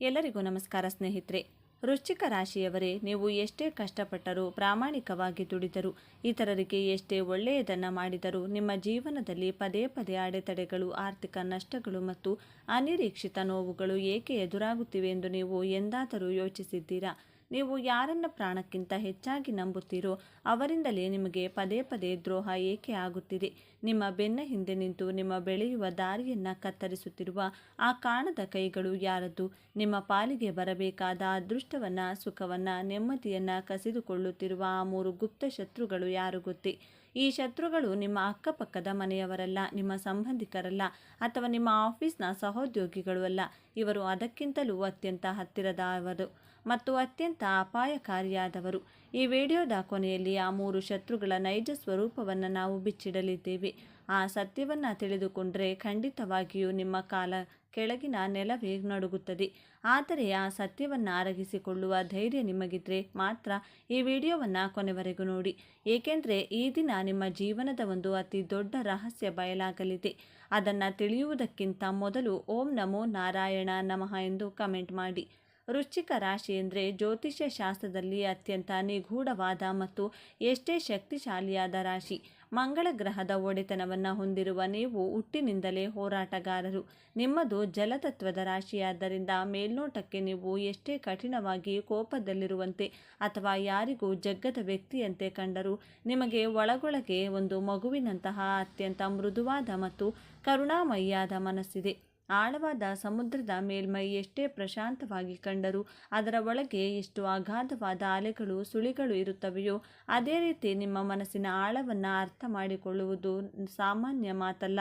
ಎಲ್ಲರಿಗೂ ನಮಸ್ಕಾರ ಸ್ನೇಹಿತರೆ. ವೃಶ್ಚಿಕ ರಾಶಿಯವರೇ, ನೀವು ಎಷ್ಟೇ ಕಷ್ಟಪಟ್ಟರೂ, ಪ್ರಾಮಾಣಿಕವಾಗಿ ದುಡಿದರೂ, ಇತರರಿಗೆ ಎಷ್ಟೇ ಒಳ್ಳೆಯದನ್ನು ಮಾಡಿದರೂ ನಿಮ್ಮ ಜೀವನದಲ್ಲಿ ಪದೇ ಪದೇ ಅಡೆತಡೆಗಳು, ಆರ್ಥಿಕ ನಷ್ಟಗಳು ಮತ್ತು ಅನಿರೀಕ್ಷಿತ ನೋವುಗಳು ಏಕೆ ಎದುರಾಗುತ್ತಿವೆ ಎಂದು ನೀವು ಎಂದಾದರೂ ಯೋಚಿಸಿದ್ದೀರಾ? ನೀವು ಯಾರನ್ನ ಪ್ರಾಣಕ್ಕಿಂತ ಹೆಚ್ಚಾಗಿ ನಂಬುತ್ತೀರೋ ಅವರಿಂದಲೇ ನಿಮಗೆ ಪದೇ ಪದೇ ದ್ರೋಹ ಏಕೆ ಆಗುತ್ತಿದೆ? ನಿಮ್ಮ ಬೆನ್ನ ಹಿಂದೆ ನಿಂತು ನಿಮ್ಮ ಬೆಳೆಯುವ ದಾರಿಯನ್ನು ಕತ್ತರಿಸುತ್ತಿರುವ ಆ ಕಾಣದ ಕೈಗಳು ಯಾರದ್ದು? ನಿಮ್ಮ ಪಾಲಿಗೆ ಬರಬೇಕಾದ ಅದೃಷ್ಟವನ್ನು, ಸುಖವನ್ನು, ನೆಮ್ಮದಿಯನ್ನು ಕಸಿದುಕೊಳ್ಳುತ್ತಿರುವ ಆ 3 ಗುಪ್ತ ಶತ್ರುಗಳು ಯಾರು ಗೊತ್ತೇ? ಈ ಶತ್ರುಗಳು ನಿಮ್ಮ ಅಕ್ಕಪಕ್ಕದ ಮನೆಯವರಲ್ಲ, ನಿಮ್ಮ ಸಂಬಂಧಿಕರಲ್ಲ ಅಥವಾ ನಿಮ್ಮ ಆಫೀಸ್ನ ಸಹೋದ್ಯೋಗಿಗಳು ಅಲ್ಲ. ಇವರು ಅದಕ್ಕಿಂತಲೂ ಅತ್ಯಂತ ಹತ್ತಿರದವರು ಮತ್ತು ಅತ್ಯಂತ ಅಪಾಯಕಾರಿಯಾದವರು. ಈ ವಿಡಿಯೋದ ಕೊನೆಯಲ್ಲಿ ಆ 3 ಶತ್ರುಗಳ ನೈಜ ಸ್ವರೂಪವನ್ನು ನಾವು ಬಿಚ್ಚಿಡಲಿದ್ದೇವೆ. ಆ ಸತ್ಯವನ್ನು ತಿಳಿದುಕೊಂಡರೆ ಖಂಡಿತವಾಗಿಯೂ ನಿಮ್ಮ ಕಾಲ ಕೆಳಗಿನ ನೆಲವೇ ನಡುಗುತ್ತದೆ. ಆದರೆ ಆ ಸತ್ಯವನ್ನು ಅರಗಿಸಿಕೊಳ್ಳುವ ಧೈರ್ಯ ನಿಮಗಿದ್ರೆ ಮಾತ್ರ ಈ ವಿಡಿಯೋವನ್ನು ಕೊನೆವರೆಗೂ ನೋಡಿ. ಏಕೆಂದರೆ ಈ ದಿನ ನಿಮ್ಮ ಜೀವನದ ಒಂದು ಅತಿ ದೊಡ್ಡ ರಹಸ್ಯ ಬಯಲಾಗಲಿದೆ. ಅದನ್ನು ತಿಳಿಯುವುದಕ್ಕಿಂತ ಮೊದಲು ಓಂ ನಮೋ ನಾರಾಯಣ ನಮಃ ಎಂದು ಕಮೆಂಟ್ ಮಾಡಿ. ವೃಶ್ಚಿಕ ರಾಶಿ ಎಂದರೆ ಜ್ಯೋತಿಷ್ಯ ಶಾಸ್ತ್ರದಲ್ಲಿ ಅತ್ಯಂತ ನಿಗೂಢವಾದ ಮತ್ತು ಎಷ್ಟೇ ಶಕ್ತಿಶಾಲಿಯಾದ ರಾಶಿ. ಮಂಗಳ ಗ್ರಹದ ಒಡೆತನವನ್ನು ಹೊಂದಿರುವ ನೀವು ಹುಟ್ಟಿನಿಂದಲೇ ಹೋರಾಟಗಾರರು. ನಿಮ್ಮದು ಜಲತತ್ವದ ರಾಶಿಯಾದ್ದರಿಂದ ಮೇಲ್ನೋಟಕ್ಕೆ ನೀವು ಎಷ್ಟೇ ಕಠಿಣವಾಗಿ ಕೋಪದಲ್ಲಿರುವಂತೆ ಅಥವಾ ಯಾರಿಗೂ ಜಗ್ಗದ ವ್ಯಕ್ತಿಯಂತೆ ಕಂಡರೂ ನಿಮಗೆ ಒಳಗೊಳಗೆ ಒಂದು ಮಗುವಿನಂತಹ ಅತ್ಯಂತ ಮೃದುವಾದ ಮತ್ತು ಕರುಣಾಮಯಿಯಾದ ಮನಸ್ಸಿದೆ. ಆಳವಾದ ಸಮುದ್ರದ ಮೇಲ್ಮೈ ಎಷ್ಟೇ ಪ್ರಶಾಂತವಾಗಿ ಕಂಡರೂ ಅದರ ಒಳಗೆ ಎಷ್ಟು ಅಗಾಧವಾದ ಅಲೆಗಳು, ಸುಳಿಗಳು ಇರುತ್ತವೆಯೋ ಅದೇ ರೀತಿ ನಿಮ್ಮ ಮನಸ್ಸಿನ ಆಳವನ್ನು ಅರ್ಥ ಮಾಡಿಕೊಳ್ಳುವುದು ಸಾಮಾನ್ಯ ಮಾತಲ್ಲ.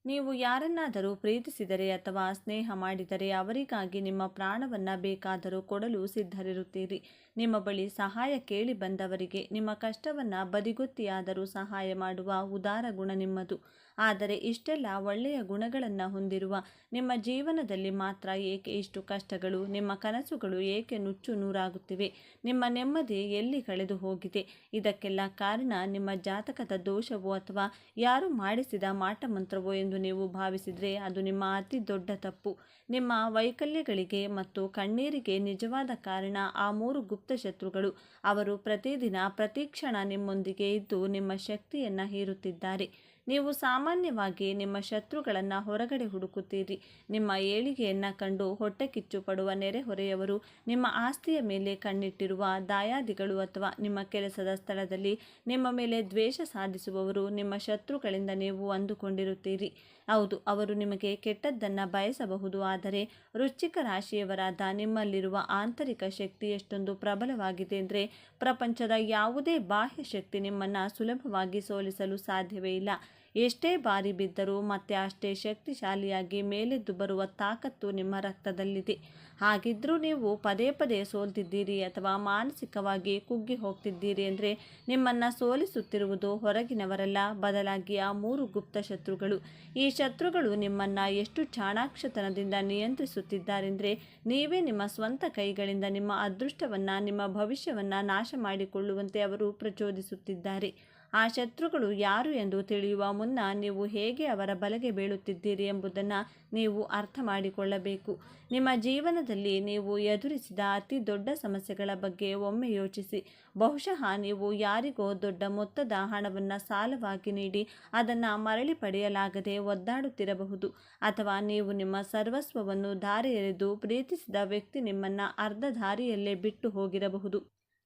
ನೀವು ಯಾರನ್ನಾದರೂ ಪ್ರೀತಿಸಿದರೆ ಅಥವಾ ಸ್ನೇಹ ಮಾಡಿದರೆ ಅವರಿಗಾಗಿ ನಿಮ್ಮ ಪ್ರಾಣವನ್ನು ಬೇಕಾದರೂ ಕೊಡಲು ಸಿದ್ಧರಿರುತ್ತೀರಿ. ನಿಮ್ಮ ಬಳಿ ಸಹಾಯ ಕೇಳಿ ಬಂದವರಿಗೆ ನಿಮ್ಮ ಕಷ್ಟವನ್ನು ಬದಿಗೊತ್ತಿಯಾದರೂ ಸಹಾಯ ಮಾಡುವ ಉದಾರ ಗುಣ ನಿಮ್ಮದು. ಆದರೆ ಇಷ್ಟೆಲ್ಲ ಒಳ್ಳೆಯ ಗುಣಗಳನ್ನು ಹೊಂದಿರುವ ನಿಮ್ಮ ಜೀವನದಲ್ಲಿ ಮಾತ್ರ ಏಕೆ ಇಷ್ಟು ಕಷ್ಟಗಳು? ನಿಮ್ಮ ಕನಸುಗಳು ಏಕೆ ನುಚ್ಚು ನೂರಾಗುತ್ತಿವೆ? ನಿಮ್ಮ ನೆಮ್ಮದಿ ಎಲ್ಲಿ ಕಳೆದು ಹೋಗಿದೆ? ಇದಕ್ಕೆಲ್ಲ ಕಾರಣ ನಿಮ್ಮ ಜಾತಕದ ದೋಷವೋ ಅಥವಾ ಯಾರು ಮಾಡಿಸಿದ ಮಾಟಮಂತ್ರವೋ ಎಂದು ನೀವು ಭಾವಿಸಿದರೆ ಅದು ನಿಮ್ಮ ಅತಿ ದೊಡ್ಡ ತಪ್ಪು. ನಿಮ್ಮ ವೈಕಲ್ಯಗಳಿಗೆ ಮತ್ತು ಕಣ್ಣೀರಿಗೆ ನಿಜವಾದ ಕಾರಣ ಆ 3 ಗುಪ್ತ ಶತ್ರುಗಳು. ಅವರು ಪ್ರತಿದಿನ ಪ್ರತಿಕ್ಷಣ ನಿಮ್ಮೊಂದಿಗೆ ಇದ್ದು ನಿಮ್ಮ ಶಕ್ತಿಯನ್ನು ಹೀರುತ್ತಿದ್ದಾರೆ. ನೀವು ಸಾಮಾನ್ಯವಾಗಿ ನಿಮ್ಮ ಶತ್ರುಗಳನ್ನು ಹೊರಗಡೆ ಹುಡುಕುತ್ತೀರಿ. ನಿಮ್ಮ ಏಳಿಗೆಯನ್ನು ಕಂಡು ಹೊಟ್ಟೆ ಕಿಚ್ಚು ಪಡುವ ನೆರೆಹೊರೆಯವರು, ನಿಮ್ಮ ಆಸ್ತಿಯ ಮೇಲೆ ಕಣ್ಣಿಟ್ಟಿರುವ ದಾಯಾದಿಗಳು ಅಥವಾ ನಿಮ್ಮ ಕೆಲಸದ ಸ್ಥಳದಲ್ಲಿ ನಿಮ್ಮ ಮೇಲೆ ದ್ವೇಷ ಸಾಧಿಸುವವರು ನಿಮ್ಮ ಶತ್ರುಗಳೆಂದ ನೀವು ಅಂದುಕೊಂಡಿರುತ್ತೀರಿ. ಹೌದು, ಅವರು ನಿಮಗೆ ಕೆಟ್ಟದ್ದನ್ನು ಬಯಸಬಹುದು. ಆದರೆ ವೃಶ್ಚಿಕ ರಾಶಿಯವರಾದ ನಿಮ್ಮಲ್ಲಿರುವ ಆಂತರಿಕ ಶಕ್ತಿ ಎಷ್ಟೊಂದು ಪ್ರಬಲವಾಗಿದೆ ಅಂದರೆ ಪ್ರಪಂಚದ ಯಾವುದೇ ಬಾಹ್ಯ ಶಕ್ತಿ ನಿಮ್ಮನ್ನು ಸುಲಭವಾಗಿ ಸೋಲಿಸಲು ಸಾಧ್ಯವೇ ಇಲ್ಲ. ಎಷ್ಟೇ ಬಾರಿ ಬಿದ್ದರೂ ಮತ್ತೆ ಅಷ್ಟೇ ಶಕ್ತಿಶಾಲಿಯಾಗಿ ಮೇಲೆದ್ದು ಬರುವ ತಾಕತ್ತು ನಿಮ್ಮ ರಕ್ತದಲ್ಲಿದೆ. ಹಾಗಿದ್ರೂ ನೀವು ಪದೇ ಪದೇ ಸೋಲ್ತಿದ್ದೀರಿ ಅಥವಾ ಮಾನಸಿಕವಾಗಿ ಕುಗ್ಗಿ ಹೋಗ್ತಿದ್ದೀರಿ ಅಂದರೆ ನಿಮ್ಮನ್ನು ಸೋಲಿಸುತ್ತಿರುವುದು ಹೊರಗಿನವರಲ್ಲ, ಬದಲಾಗಿ ಆ 3 ಗುಪ್ತ ಶತ್ರುಗಳು. ಈ ಶತ್ರುಗಳು ನಿಮ್ಮನ್ನು ಎಷ್ಟು ಚಾಣಾಕ್ಷತನದಿಂದ ನಿಯಂತ್ರಿಸುತ್ತಿದ್ದಾರೆಂದರೆ ನೀವೇ ನಿಮ್ಮ ಸ್ವಂತ ಕೈಗಳಿಂದ ನಿಮ್ಮ ಅದೃಷ್ಟವನ್ನು, ನಿಮ್ಮ ಭವಿಷ್ಯವನ್ನು ನಾಶ ಮಾಡಿಕೊಳ್ಳುವಂತೆ ಅವರು ಪ್ರಚೋದಿಸುತ್ತಿದ್ದಾರೆ. ಆ ಶತ್ರುಗಳು ಯಾರು ಎಂದು ತಿಳಿಯುವ ಮುನ್ನ ನೀವು ಹೇಗೆ ಅವರ ಬಲೆಗೆ ಬೀಳುತ್ತಿದ್ದೀರಿ ಎಂಬುದನ್ನು ನೀವು ಅರ್ಥ ಮಾಡಿಕೊಳ್ಳಬೇಕು. ನಿಮ್ಮ ಜೀವನದಲ್ಲಿ ನೀವು ಎದುರಿಸಿದ ಅತಿ ದೊಡ್ಡ ಸಮಸ್ಯೆಗಳ ಬಗ್ಗೆ ಒಮ್ಮೆ ಯೋಚಿಸಿ. ಬಹುಶಃ ನೀವು ಯಾರಿಗೋ ದೊಡ್ಡ ಮೊತ್ತದ ಹಣವನ್ನು ಸಾಲವಾಗಿ ನೀಡಿ ಅದನ್ನು ಮರಳಿ ಪಡೆಯಲಾಗದೆ ಒದ್ದಾಡುತ್ತಿರಬಹುದು. ಅಥವಾ ನೀವು ನಿಮ್ಮ ಸರ್ವಸ್ವವನ್ನು ಧಾರೆ ಎರೆದು ಪ್ರೀತಿಸಿದ ವ್ಯಕ್ತಿ ನಿಮ್ಮನ್ನು ಅರ್ಧ ದಾರಿಯಲ್ಲೇ ಬಿಟ್ಟು ಹೋಗಿರಬಹುದು.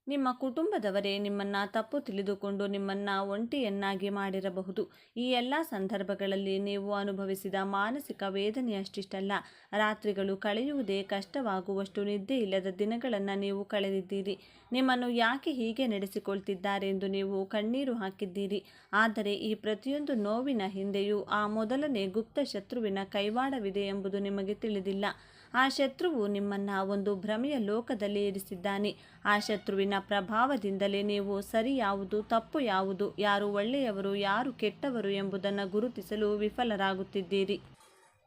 ನಿಮ್ಮ ಕುಟುಂಬದವರೇ ನಿಮ್ಮನ್ನು ತಪ್ಪು ತಿಳಿದುಕೊಂಡು ನಿಮ್ಮನ್ನು ಒಂಟಿಯನ್ನಾಗಿ ಮಾಡಿರಬಹುದು. ಈ ಎಲ್ಲ ಸಂದರ್ಭಗಳಲ್ಲಿ ನೀವು ಅನುಭವಿಸಿದ ಮಾನಸಿಕ ವೇದನೆಯಷ್ಟಿಷ್ಟಲ್ಲ. ರಾತ್ರಿಗಳು ಕಳೆಯುವುದೇ ಕಷ್ಟವಾಗುವಷ್ಟು ನಿದ್ದೆ ಇಲ್ಲದ ದಿನಗಳನ್ನು ನೀವು ಕಳೆದಿದ್ದೀರಿ. ನಿಮ್ಮನ್ನು ಯಾಕೆ ಹೀಗೆ ನಡೆಸಿಕೊಳ್ತಿದ್ದಾರೆ ಎಂದು ನೀವು ಕಣ್ಣೀರು ಹಾಕಿದ್ದೀರಿ. ಆದರೆ ಈ ಪ್ರತಿಯೊಂದು ನೋವಿನ ಹಿಂದೆಯೂ ಆ ಮೊದಲನೇ ಗುಪ್ತ ಶತ್ರುವಿನ ಕೈವಾಡವಿದೆ ಎಂಬುದು ನಿಮಗೆ ತಿಳಿದಿಲ್ಲ. ಆ ಶತ್ರುವು ನಿಮ್ಮನ್ನು ಒಂದು ಭ್ರಮೆಯ ಲೋಕದಲ್ಲಿ ಇರಿಸಿದ್ದಾನೆ. ಆ ಶತ್ರುವಿನ ಪ್ರಭಾವದಿಂದಲೇ ನೀವು ಸರಿ ಯಾವುದು, ತಪ್ಪು ಯಾವುದು, ಯಾರು ಒಳ್ಳೆಯವರು, ಯಾರು ಕೆಟ್ಟವರು ಎಂಬುದನ್ನು ಗುರುತಿಸಲು ವಿಫಲರಾಗುತ್ತಿದ್ದೀರಿ.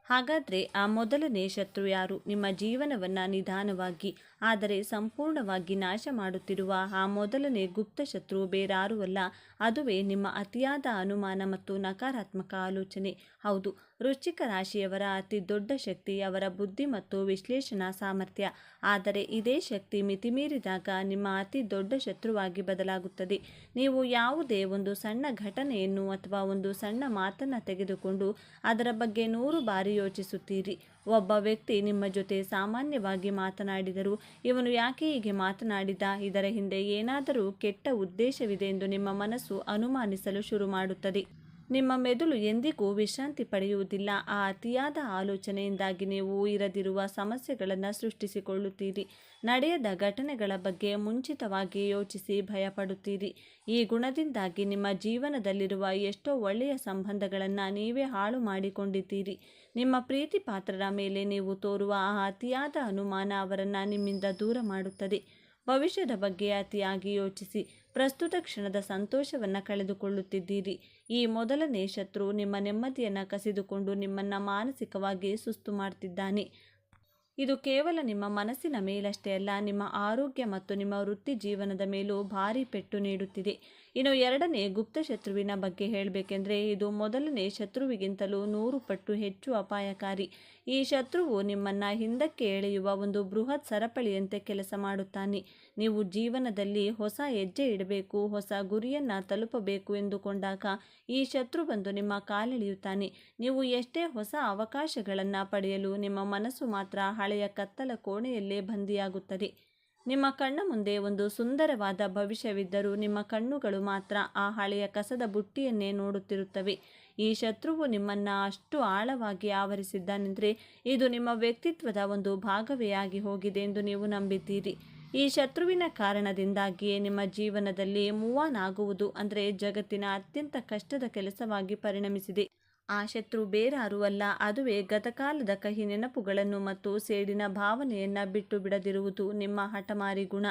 ಹಾಗಾದರೆ ಆ ಮೊದಲನೇ ಶತ್ರು ಯಾರು? ನಿಮ್ಮ ಜೀವನವನ್ನು ನಿಧಾನವಾಗಿ ಆದರೆ ಸಂಪೂರ್ಣವಾಗಿ ನಾಶ ಮಾಡುತ್ತಿರುವ ಆ ಮೊದಲನೇ ಗುಪ್ತ ಶತ್ರು ಬೇರಾರೂ ಅಲ್ಲ, ಅದುವೇ ನಿಮ್ಮ ಅತಿಯಾದ ಅನುಮಾನ ಮತ್ತು ನಕಾರಾತ್ಮಕ ಆಲೋಚನೆ. ಹೌದು, ವೃಶ್ಚಿಕ ರಾಶಿಯವರ ಅತಿ ದೊಡ್ಡ ಶಕ್ತಿ ಅವರ ಬುದ್ಧಿ ಮತ್ತು ವಿಶ್ಲೇಷಣಾ ಸಾಮರ್ಥ್ಯ. ಆದರೆ ಇದೇ ಶಕ್ತಿ ಮಿತಿಮೀರಿದಾಗ ನಿಮ್ಮ ಅತಿ ದೊಡ್ಡ ಶತ್ರುವಾಗಿ ಬದಲಾಗುತ್ತದೆ. ನೀವು ಯಾವುದೇ ಒಂದು ಸಣ್ಣ ಘಟನೆಯನ್ನು ಅಥವಾ ಒಂದು ಸಣ್ಣ ಮಾತನ್ನು ತೆಗೆದುಕೊಂಡು ಅದರ ಬಗ್ಗೆ 100 ಬಾರಿ ಯೋಚಿಸುತ್ತೀರಿ. ಒಬ್ಬ ವ್ಯಕ್ತಿ ನಿಮ್ಮ ಜೊತೆ ಸಾಮಾನ್ಯವಾಗಿ ಮಾತನಾಡಿದರೂ ಇವನು ಯಾಕೆ ಹೀಗೆ ಮಾತನಾಡಿದ, ಇದರ ಹಿಂದೆ ಏನಾದರೂ ಕೆಟ್ಟ ಉದ್ದೇಶವಿದೆ ಎಂದು ನಿಮ್ಮ ಮನಸ್ಸು ಅನುಮಾನಿಸಲು ಶುರು ಮಾಡುತ್ತದೆ. ನಿಮ್ಮ ಮೆದುಳು ಎಂದಿಗೂ ವಿಶ್ರಾಂತಿ ಪಡೆಯುವುದಿಲ್ಲ. ಆ ಅತಿಯಾದ ಆಲೋಚನೆಯಿಂದಾಗಿ ನೀವು ಇರದಿರುವ ಸಮಸ್ಯೆಗಳನ್ನು ಸೃಷ್ಟಿಸಿಕೊಳ್ಳುತ್ತೀರಿ. ನಡೆಯದ ಘಟನೆಗಳ ಬಗ್ಗೆ ಮುಂಚಿತವಾಗಿ ಯೋಚಿಸಿ ಭಯಪಡುತ್ತೀರಿ. ಈ ಗುಣದಿಂದಾಗಿ ನಿಮ್ಮ ಜೀವನದಲ್ಲಿರುವ ಎಷ್ಟೋ ಒಳ್ಳೆಯ ಸಂಬಂಧಗಳನ್ನು ನೀವೇ ಹಾಳು ಮಾಡಿಕೊಂಡಿದ್ದೀರಿ. ನಿಮ್ಮ ಪ್ರೀತಿ ಪಾತ್ರರ ಮೇಲೆ ನೀವು ತೋರುವ ಆ ಅತಿಯಾದ ಅನುಮಾನ ಅವರನ್ನು ನಿಮ್ಮಿಂದ ದೂರ ಮಾಡುತ್ತದೆ. ಭವಿಷ್ಯದ ಬಗ್ಗೆ ಅತಿಯಾಗಿ ಯೋಚಿಸಿ ಪ್ರಸ್ತುತ ಕ್ಷಣದ ಸಂತೋಷವನ್ನು ಕಳೆದುಕೊಳ್ಳುತ್ತಿದ್ದೀರಿ. ಈ ಮೊದಲನೇ ಶತ್ರು ನಿಮ್ಮ ನೆಮ್ಮದಿಯನ್ನು ಕಸಿದುಕೊಂಡು ನಿಮ್ಮನ್ನು ಮಾನಸಿಕವಾಗಿ ಸುಸ್ತು ಮಾಡ್ತಿದ್ದಾನೆ. ಇದು ಕೇವಲ ನಿಮ್ಮ ಮನಸ್ಸಿನ ಮೇಲಷ್ಟೇ ಅಲ್ಲ, ನಿಮ್ಮ ಆರೋಗ್ಯ ಮತ್ತು ನಿಮ್ಮ ವೃತ್ತಿ ಜೀವನದ ಮೇಲೂ ಭಾರಿ ಪೆಟ್ಟು ನೀಡುತ್ತಿದೆ. ಇನ್ನು ಎರಡನೇ ಗುಪ್ತ ಶತ್ರುವಿನ ಬಗ್ಗೆ ಹೇಳಬೇಕೆಂದರೆ ಇದು ಮೊದಲನೇ ಶತ್ರುವಿಗಿಂತಲೂ 100 ಪಟ್ಟು ಹೆಚ್ಚು ಅಪಾಯಕಾರಿ. ಈ ಶತ್ರುವು ನಿಮ್ಮನ್ನು ಹಿಂದಕ್ಕೆ ಎಳೆಯುವ ಒಂದು ಬೃಹತ್ ಸರಪಳಿಯಂತೆ ಕೆಲಸ ಮಾಡುತ್ತಾನೆ. ನೀವು ಜೀವನದಲ್ಲಿ ಹೊಸ ಹೆಜ್ಜೆ ಇಡಬೇಕು, ಹೊಸ ಗುರಿಯನ್ನು ತಲುಪಬೇಕು ಎಂದುಕೊಂಡಾಗ ಈ ಶತ್ರು ಬಂದು ನಿಮ್ಮ ಕಾಲೆಳೆಯುತ್ತಾನೆ. ನೀವು ಎಷ್ಟೇ ಹೊಸ ಅವಕಾಶಗಳನ್ನು ಪಡೆಯಲು ನಿಮ್ಮ ಮನಸ್ಸು ಮಾತ್ರ ಹಳೆಯ ಕತ್ತಲ ಕೋಣೆಯಲ್ಲೇ ಬಂದಿಯಾಗುತ್ತದೆ. ನಿಮ್ಮ ಕಣ್ಣ ಮುಂದೆ ಒಂದು ಸುಂದರವಾದ ಭವಿಷ್ಯವಿದ್ದರೂ ನಿಮ್ಮ ಕಣ್ಣುಗಳು ಮಾತ್ರ ಆ ಹಳೆಯ ಕಸದ ಬುಟ್ಟಿಯನ್ನೇ ನೋಡುತ್ತಿರುತ್ತವೆ. ಈ ಶತ್ರುವು ನಿಮ್ಮನ್ನು ಅಷ್ಟು ಆಳವಾಗಿ ಆವರಿಸಿದ್ದಾನೆಂದರೆ ಇದು ನಿಮ್ಮ ವ್ಯಕ್ತಿತ್ವದ ಒಂದು ಭಾಗವೇ ಆಗಿ ಹೋಗಿದೆ ಎಂದು ನೀವು ನಂಬಿದ್ದೀರಿ. ಈ ಶತ್ರುವಿನ ಕಾರಣದಿಂದಾಗಿಯೇ ನಿಮ್ಮ ಜೀವನದಲ್ಲಿ ಮೂವ್ ಆನ್ ಆಗುವುದು ಅಂದರೆ ಜಗತ್ತಿನ ಅತ್ಯಂತ ಕಷ್ಟದ ಕೆಲಸವಾಗಿ ಪರಿಣಮಿಸಿದೆ. ಆ ಶತ್ರು ಬೇರಾರೂ ಅಲ್ಲ, ಅದುವೇ ಗತಕಾಲದ ಕಹಿ ನೆನಪುಗಳನ್ನು ಮತ್ತು ಸೇಡಿನ ಭಾವನೆಯನ್ನು ಬಿಟ್ಟು ಬಿಡದಿರುವುದು ನಿಮ್ಮ ಹಠಮಾರಿ ಗುಣ.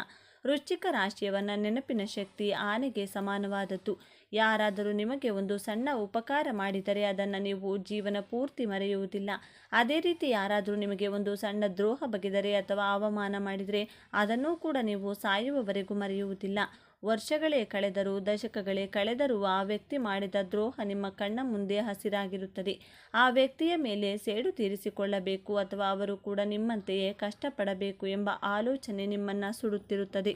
ವೃಶ್ಚಿಕ ರಾಶಿಯವನ ನೆನಪಿನ ಶಕ್ತಿ ಆನೆಗೆ ಸಮಾನವಾದದ್ದು. ಯಾರಾದರೂ ನಿಮಗೆ ಒಂದು ಸಣ್ಣ ಉಪಕಾರ ಮಾಡಿದರೆ ಅದನ್ನು ನೀವು ಜೀವನ ಪೂರ್ತಿ ಮರೆಯುವುದಿಲ್ಲ. ಅದೇ ರೀತಿ ಯಾರಾದರೂ ನಿಮಗೆ ಒಂದು ಸಣ್ಣ ದ್ರೋಹ ಬಗೆದರೆ ಅಥವಾ ಅವಮಾನ ಮಾಡಿದರೆ ಅದನ್ನೂ ಕೂಡ ನೀವು ಸಾಯುವವರೆಗೂ ಮರೆಯುವುದಿಲ್ಲ. ವರ್ಷಗಳೇ ಕಳೆದರೂ ದಶಕಗಳೇ ಕಳೆದರೂ ಆ ವ್ಯಕ್ತಿ ಮಾಡಿದ ದ್ರೋಹ ನಿಮ್ಮ ಕಣ್ಣ ಮುಂದೆ ಹಸಿರಾಗಿರುತ್ತದೆ. ಆ ವ್ಯಕ್ತಿಯ ಮೇಲೆ ಸೇಡು ತೀರಿಸಿಕೊಳ್ಳಬೇಕು ಅಥವಾ ಅವರು ಕೂಡ ನಿಮ್ಮಂತೆಯೇ ಕಷ್ಟಪಡಬೇಕು ಎಂಬ ಆಲೋಚನೆ ನಿಮ್ಮನ್ನು ಸುಡುತ್ತಿರುತ್ತದೆ.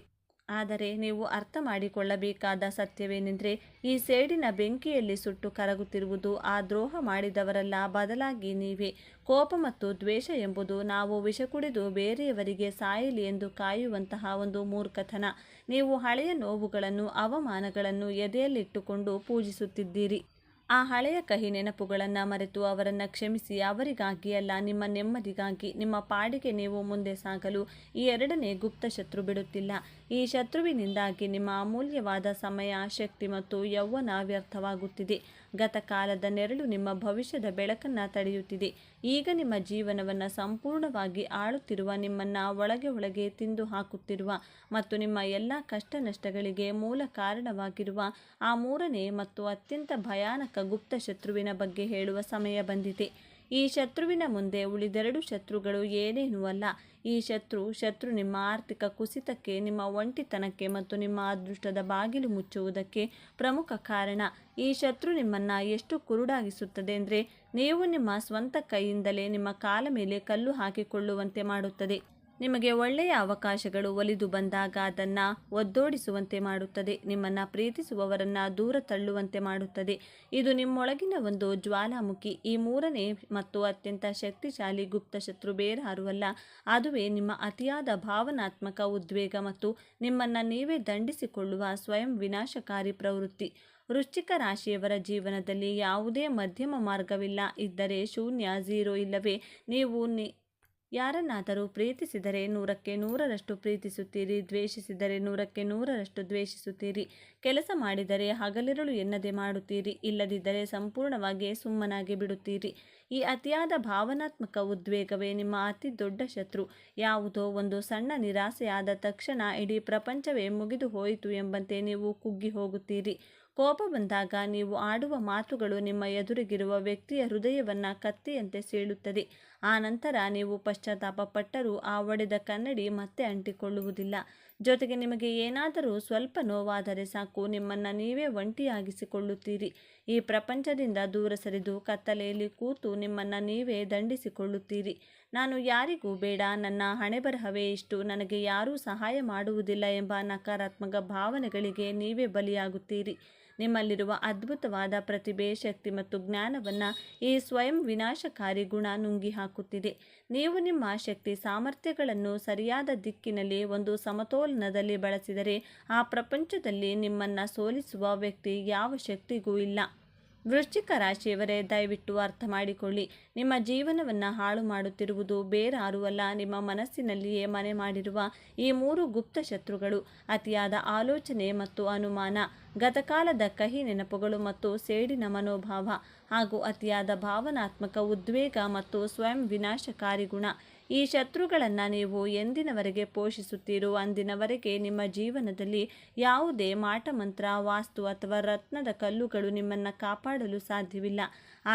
ಆದರೆ ನೀವು ಅರ್ಥ ಮಾಡಿಕೊಳ್ಳಬೇಕಾದ ಸತ್ಯವೇನೆಂದರೆ ಈ ಸೇಡಿನ ಬೆಂಕಿಯಲ್ಲಿ ಸುಟ್ಟು ಕರಗುತ್ತಿರುವುದು ಆ ದ್ರೋಹ ಮಾಡಿದವರಲ್ಲ, ಬದಲಾಗಿ ನೀವೇ. ಕೋಪ ಮತ್ತು ದ್ವೇಷ ಎಂಬುದು ನಾವು ವಿಷ ಕುಡಿದು ಬೇರೆಯವರಿಗೆ ಸಾಯಲಿ ಎಂದು ಕಾಯುವಂತಹ ಒಂದು ಮೂರ್ಖತನ. ನೀವು ಹಳೆಯ ನೋವುಗಳನ್ನು ಅವಮಾನಗಳನ್ನು ಎದೆಯಲ್ಲಿಟ್ಟುಕೊಂಡು ಪೂಜಿಸುತ್ತಿದ್ದೀರಿ. ಆ ಹಳೆಯ ಕಹಿ ನೆನಪುಗಳನ್ನು ಮರೆತು ಅವರನ್ನು ಕ್ಷಮಿಸಿ. ಅವರಿಗಾಗಿ ಅಲ್ಲ, ನಿಮ್ಮ ನೆಮ್ಮದಿಗಾಗಿ, ನಿಮ್ಮ ಪಾಡಿಗೆ ನೀವು ಮುಂದೆ ಸಾಗಲು ಈ ಎರಡನೇ ಗುಪ್ತ ಶತ್ರು ಬಿಡುತ್ತಿಲ್ಲ. ಈ ಶತ್ರುವಿನಿಂದಾಗಿ ನಿಮ್ಮ ಅಮೂಲ್ಯವಾದ ಸಮಯ, ಶಕ್ತಿ ಮತ್ತು ಯೌವನ ವ್ಯರ್ಥವಾಗುತ್ತಿದೆ. ಗತಕಾಲದ ನೆರಳು ನಿಮ್ಮ ಭವಿಷ್ಯದ ಬೆಳಕನ್ನು ತಡೆಯುತ್ತಿದೆ. ಈಗ ನಿಮ್ಮ ಜೀವನವನ್ನು ಸಂಪೂರ್ಣವಾಗಿ ಆಳುತ್ತಿರುವ, ನಿಮ್ಮನ್ನು ಒಳಗೆ ತಿಂದು ಹಾಕುತ್ತಿರುವ ಮತ್ತು ನಿಮ್ಮ ಎಲ್ಲ ಕಷ್ಟ ನಷ್ಟಗಳಿಗೆ ಮೂಲ ಕಾರಣವಾಗಿರುವ ಆ ಮೂರನೇ ಮತ್ತು ಅತ್ಯಂತ ಭಯಾನಕ ಗುಪ್ತ ಶತ್ರುವಿನ ಬಗ್ಗೆ ಹೇಳುವ ಸಮಯ ಬಂದಿದೆ. ಈ ಶತ್ರುವಿನ ಮುಂದೆ ಉಳಿದೆರಡು ಶತ್ರುಗಳು ಏನೇನೂ ಅಲ್ಲ. ಈ ಶತ್ರು ನಿಮ್ಮ ಆರ್ಥಿಕ ಕುಸಿತಕ್ಕೆ, ನಿಮ್ಮ ಒಂಟಿತನಕ್ಕೆ ಮತ್ತು ನಿಮ್ಮ ಅದೃಷ್ಟದ ಬಾಗಿಲು ಮುಚ್ಚುವುದಕ್ಕೆ ಪ್ರಮುಖ ಕಾರಣ. ಈ ಶತ್ರು ನಿಮ್ಮನ್ನು ಎಷ್ಟು ಕುರುಡಾಗಿಸುತ್ತದೆ ಅಂದರೆ ನೀವು ನಿಮ್ಮ ಸ್ವಂತ ಕೈಯಿಂದಲೇ ನಿಮ್ಮ ಕಾಲ ಮೇಲೆ ಕಲ್ಲು ಹಾಕಿಕೊಳ್ಳುವಂತೆ ಮಾಡುತ್ತದೆ. ನಿಮಗೆ ಒಳ್ಳೆಯ ಅವಕಾಶಗಳು ಒಲಿದು ಬಂದಾಗ ಅದನ್ನು ಒದ್ದೋಡಿಸುವಂತೆ ಮಾಡುತ್ತದೆ. ನಿಮ್ಮನ್ನು ಪ್ರೀತಿಸುವವರನ್ನು ದೂರ ತಳ್ಳುವಂತೆ ಮಾಡುತ್ತದೆ. ಇದು ನಿಮ್ಮೊಳಗಿನ ಒಂದು ಜ್ವಾಲಾಮುಖಿ. ಈ ಮೂರನೇ ಮತ್ತು ಅತ್ಯಂತ ಶಕ್ತಿಶಾಲಿ ಗುಪ್ತ ಶತ್ರು ಬೇರಾರೂ ಅಲ್ಲ, ಅದುವೇ ನಿಮ್ಮ ಅತಿಯಾದ ಭಾವನಾತ್ಮಕ ಉದ್ವೇಗ ಮತ್ತು ನಿಮ್ಮನ್ನು ನೀವೇ ದಂಡಿಸಿಕೊಳ್ಳುವ ಸ್ವಯಂ ವಿನಾಶಕಾರಿ ಪ್ರವೃತ್ತಿ. ವೃಶ್ಚಿಕ ರಾಶಿಯವರ ಜೀವನದಲ್ಲಿ ಯಾವುದೇ ಮಧ್ಯಮ ಮಾರ್ಗವಿಲ್ಲ. ಇದ್ದರೆ ಶೂನ್ಯ, 0. ಇಲ್ಲವೇ ನೀವು ಯಾರನ್ನಾದರೂ ಪ್ರೀತಿಸಿದರೆ 100ಕ್ಕೆ 100ರಷ್ಟು ಪ್ರೀತಿಸುತ್ತೀರಿ, ದ್ವೇಷಿಸಿದರೆ 100ಕ್ಕೆ 100ರಷ್ಟು ದ್ವೇಷಿಸುತ್ತೀರಿ. ಕೆಲಸ ಮಾಡಿದರೆ ಹಗಲಿರುಳು ಎನ್ನದೆ ಮಾಡುತ್ತೀರಿ, ಇಲ್ಲದಿದ್ದರೆ ಸಂಪೂರ್ಣವಾಗಿ ಸುಮ್ಮನಾಗಿ ಬಿಡುತ್ತೀರಿ. ಈ ಅತಿಯಾದ ಭಾವನಾತ್ಮಕ ಉದ್ವೇಗವೇ ನಿಮ್ಮ ಅತಿ ದೊಡ್ಡ ಶತ್ರು. ಯಾವುದೋ ಒಂದು ಸಣ್ಣ ನಿರಾಸೆಯಾದ ತಕ್ಷಣ ಇಡೀ ಪ್ರಪಂಚವೇ ಮುಗಿದು ಹೋಯಿತು ಎಂಬಂತೆ ನೀವು ಕುಗ್ಗಿ ಹೋಗುತ್ತೀರಿ. ಕೋಪ ಬಂದಾಗ ನೀವು ಆಡುವ ಮಾತುಗಳು ನಿಮ್ಮ ಎದುರಿಗಿರುವ ವ್ಯಕ್ತಿಯ ಹೃದಯವನ್ನು ಕತ್ತಿಯಂತೆ ಸೀಳುತ್ತದೆ. ಆ ನಂತರ ನೀವು ಪಶ್ಚಾತ್ತಾಪ ಪಟ್ಟರೂ ಆ ಒಡೆದ ಕನ್ನಡಿ ಮತ್ತೆ ಅಂಟಿಕೊಳ್ಳುವುದಿಲ್ಲ. ಜೊತೆಗೆ ನಿಮಗೆ ಏನಾದರೂ ಸ್ವಲ್ಪ ನೋವಾದರೆ ಸಾಕು, ನಿಮ್ಮನ್ನು ನೀವೇ ಒಂಟಿಯಾಗಿಸಿಕೊಳ್ಳುತ್ತೀರಿ. ಈ ಪ್ರಪಂಚದಿಂದ ದೂರ ಸರಿದು ಕತ್ತಲೆಯಲ್ಲಿ ಕೂತು ನಿಮ್ಮನ್ನು ನೀವೇ ದಂಡಿಸಿಕೊಳ್ಳುತ್ತೀರಿ. ನಾನು ಯಾರಿಗೂ ಬೇಡ, ನನ್ನ ಹಣೆಬರಹವೇ ಇಷ್ಟು, ನನಗೆ ಯಾರೂ ಸಹಾಯ ಮಾಡುವುದಿಲ್ಲ ಎಂಬ ನಕಾರಾತ್ಮಕ ಭಾವನೆಗಳಿಗೆ ನೀವೇ ಬಲಿಯಾಗುತ್ತೀರಿ. ನಿಮ್ಮಲ್ಲಿರುವ ಅದ್ಭುತವಾದ ಪ್ರತಿಭೆ, ಶಕ್ತಿ ಮತ್ತು ಜ್ಞಾನವನ್ನು ಈ ಸ್ವಯಂ ವಿನಾಶಕಾರಿ ಗುಣ ನುಂಗಿ ಹಾಕುತ್ತಿದೆ. ನೀವು ನಿಮ್ಮ ಶಕ್ತಿ ಸಾಮರ್ಥ್ಯಗಳನ್ನು ಸರಿಯಾದ ದಿಕ್ಕಿನಲ್ಲಿ ಒಂದು ಸಮತೋಲನದಲ್ಲಿ ಬಳಸಿದರೆ ಆ ಪ್ರಪಂಚದಲ್ಲಿ ನಿಮ್ಮನ್ನು ಸೋಲಿಸುವ ವ್ಯಕ್ತಿ ಯಾವ ಶಕ್ತಿಗೂ ಇಲ್ಲ. ವೃಶ್ಚಿಕ ರಾಶಿಯವರೇ, ದಯವಿಟ್ಟು ಅರ್ಥ ಮಾಡಿಕೊಳ್ಳಿ. ನಿಮ್ಮ ಜೀವನವನ್ನು ಹಾಳು ಮಾಡುತ್ತಿರುವುದು ಬೇರಾರೂ ಅಲ್ಲ, ನಿಮ್ಮ ಮನಸ್ಸಿನಲ್ಲಿಯೇ ಮನೆ ಮಾಡಿರುವ ಈ 3 ಗುಪ್ತ ಶತ್ರುಗಳು: ಅತಿಯಾದ ಆಲೋಚನೆ ಮತ್ತು ಅನುಮಾನ, ಗತಕಾಲದ ಕಹಿ ನೆನಪುಗಳು ಮತ್ತು ಸೇಡಿನ ಮನೋಭಾವ, ಹಾಗೂ ಅತಿಯಾದ ಭಾವನಾತ್ಮಕ ಉದ್ವೇಗ ಮತ್ತು ಸ್ವಯಂ ವಿನಾಶಕಾರಿ ಗುಣ. ಈ ಶತ್ರುಗಳನ್ನು ನೀವು ಎಂದಿನವರೆಗೆ ಪೋಷಿಸುತ್ತೀರೋ ಅಂದಿನವರೆಗೆ ನಿಮ್ಮ ಜೀವನದಲ್ಲಿ ಯಾವುದೇ ಮಾಟಮಂತ್ರ, ವಾಸ್ತು ಅಥವಾ ರತ್ನದ ಕಲ್ಲುಗಳು ನಿಮ್ಮನ್ನು ಕಾಪಾಡಲು ಸಾಧ್ಯವಿಲ್ಲ.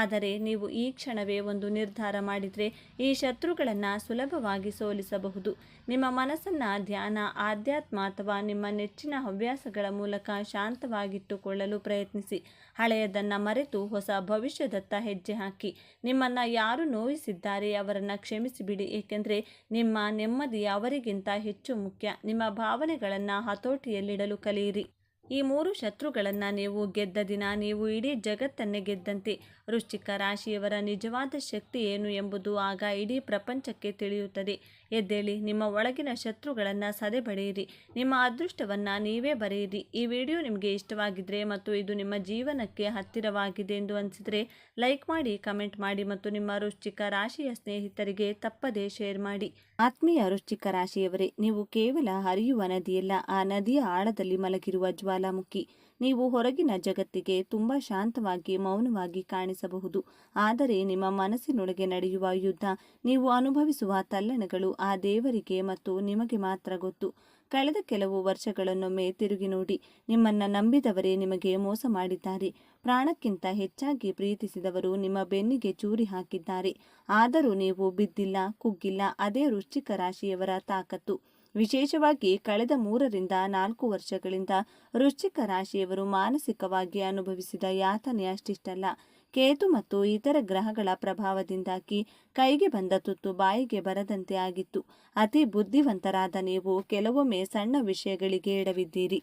ಆದರೆ ನೀವು ಈ ಕ್ಷಣವೇ ಒಂದು ನಿರ್ಧಾರ ಮಾಡಿದರೆ ಈ ಶತ್ರುಗಳನ್ನು ಸುಲಭವಾಗಿ ಸೋಲಿಸಬಹುದು. ನಿಮ್ಮ ಮನಸ್ಸನ್ನು ಧ್ಯಾನ, ಆಧ್ಯಾತ್ಮ ಅಥವಾ ನಿಮ್ಮ ನೆಚ್ಚಿನ ಹವ್ಯಾಸಗಳ ಮೂಲಕ ಶಾಂತವಾಗಿಟ್ಟುಕೊಳ್ಳಲು ಪ್ರಯತ್ನಿಸಿ. ಹಳೆಯದನ್ನು ಮರೆತು ಹೊಸ ಭವಿಷ್ಯದತ್ತ ಹೆಜ್ಜೆ ಹಾಕಿ. ನಿಮ್ಮನ್ನು ಯಾರು ನೋಯಿಸಿದ್ದಾರೆ ಅವರನ್ನು ಕ್ಷಮಿಸಿಬಿಡಿ, ಏಕೆಂದರೆ ನಿಮ್ಮ ನೆಮ್ಮದಿ ಅವರಿಗಿಂತ ಹೆಚ್ಚು ಮುಖ್ಯ. ನಿಮ್ಮ ಭಾವನೆಗಳನ್ನು ಹತೋಟಿಯಲ್ಲಿಡಲು ಕಲಿಯಿರಿ. ಈ 3 ಶತ್ರುಗಳನ್ನು ನೀವು ಗೆದ್ದ ದಿನ ನೀವು ಇಡೀ ಜಗತ್ತನ್ನೇ ಗೆದ್ದಂತೆ. ವೃಶ್ಚಿಕ ರಾಶಿಯವರ ನಿಜವಾದ ಶಕ್ತಿ ಏನು ಎಂಬುದು ಆಗ ಇಡೀ ಪ್ರಪಂಚಕ್ಕೆ ತಿಳಿಯುತ್ತದೆ. ಎದ್ದೇಳಿ, ನಿಮ್ಮ ಒಳಗಿನ ಶತ್ರುಗಳನ್ನು ಸದೆಬಡಿಯಿರಿ. ನಿಮ್ಮ ಅದೃಷ್ಟವನ್ನು ನೀವೇ ಬರೆಯಿರಿ. ಈ ವಿಡಿಯೋ ನಿಮಗೆ ಇಷ್ಟವಾಗಿದ್ದರೆ ಮತ್ತು ಇದು ನಿಮ್ಮ ಜೀವನಕ್ಕೆ ಹತ್ತಿರವಾಗಿದೆ ಎಂದು ಅನಿಸಿದರೆ ಲೈಕ್ ಮಾಡಿ, ಕಮೆಂಟ್ ಮಾಡಿ ಮತ್ತು ನಿಮ್ಮ ವೃಶ್ಚಿಕ ರಾಶಿಯ ಸ್ನೇಹಿತರಿಗೆ ತಪ್ಪದೇ ಶೇರ್ ಮಾಡಿ. ಆತ್ಮೀಯ ವೃಶ್ಚಿಕ ರಾಶಿಯವರೇ, ನೀವು ಕೇವಲ ಹರಿಯುವ ನದಿಯಲ್ಲ, ಆ ನದಿಯ ಆಳದಲ್ಲಿ ಮಲಗಿರುವ ಜ್ವಾಲಾಮುಖಿ. ನೀವು ಹೊರಗಿನ ಜಗತ್ತಿಗೆ ತುಂಬ ಶಾಂತವಾಗಿ, ಮೌನವಾಗಿ ಕಾಣಿಸಬಹುದು, ಆದರೆ ನಿಮ್ಮ ಮನಸ್ಸಿನೊಳಗೆ ನಡೆಯುವ ಯುದ್ಧ, ನೀವು ಅನುಭವಿಸುವ ತಲ್ಲಣಗಳು ಆ ದೇವರಿಗೆ ಮತ್ತು ನಿಮಗೆ ಮಾತ್ರ ಗೊತ್ತು. ಕಳೆದ ಕೆಲವು ವರ್ಷಗಳನ್ನೊಮ್ಮೆ ತಿರುಗಿ ನೋಡಿ. ನಿಮ್ಮನ್ನು ನಂಬಿದವರೇ ನಿಮಗೆ ಮೋಸ ಮಾಡಿದ್ದಾರೆ. ಪ್ರಾಣಕ್ಕಿಂತ ಹೆಚ್ಚಾಗಿ ಪ್ರೀತಿಸಿದವರು ನಿಮ್ಮ ಬೆನ್ನಿಗೆ ಚೂರಿ ಹಾಕಿದ್ದಾರೆ. ಆದರೂ ನೀವು ಬಿದ್ದಿಲ್ಲ, ಕುಗ್ಗಿಲ್ಲ. ಅದೇ ವೃಶ್ಚಿಕ ರಾಶಿಯವರ ತಾಕತ್ತು. ವಿಶೇಷವಾಗಿ ಕಳೆದ 3 ರಿಂದ 4 ವರ್ಷಗಳಿಂದ ವೃಶ್ಚಿಕ ರಾಶಿಯವರು ಮಾನಸಿಕವಾಗಿ ಅನುಭವಿಸಿದ ಯಾತನೆ ಅಷ್ಟಿಷ್ಟಲ್ಲ. ಕೇತು ಮತ್ತು ಇತರ ಗ್ರಹಗಳ ಪ್ರಭಾವದಿಂದಾಗಿ ಕೈಗೆ ಬಂದ ತುತ್ತು ಬಾಯಿಗೆ ಬರದಂತೆ ಆಗಿತ್ತು. ಅತಿ ಬುದ್ಧಿವಂತರಾದ ನೀವು ಕೆಲವೊಮ್ಮೆ ಸಣ್ಣ ವಿಷಯಗಳಿಗೆ ಎಡವಿದ್ದೀರಿ.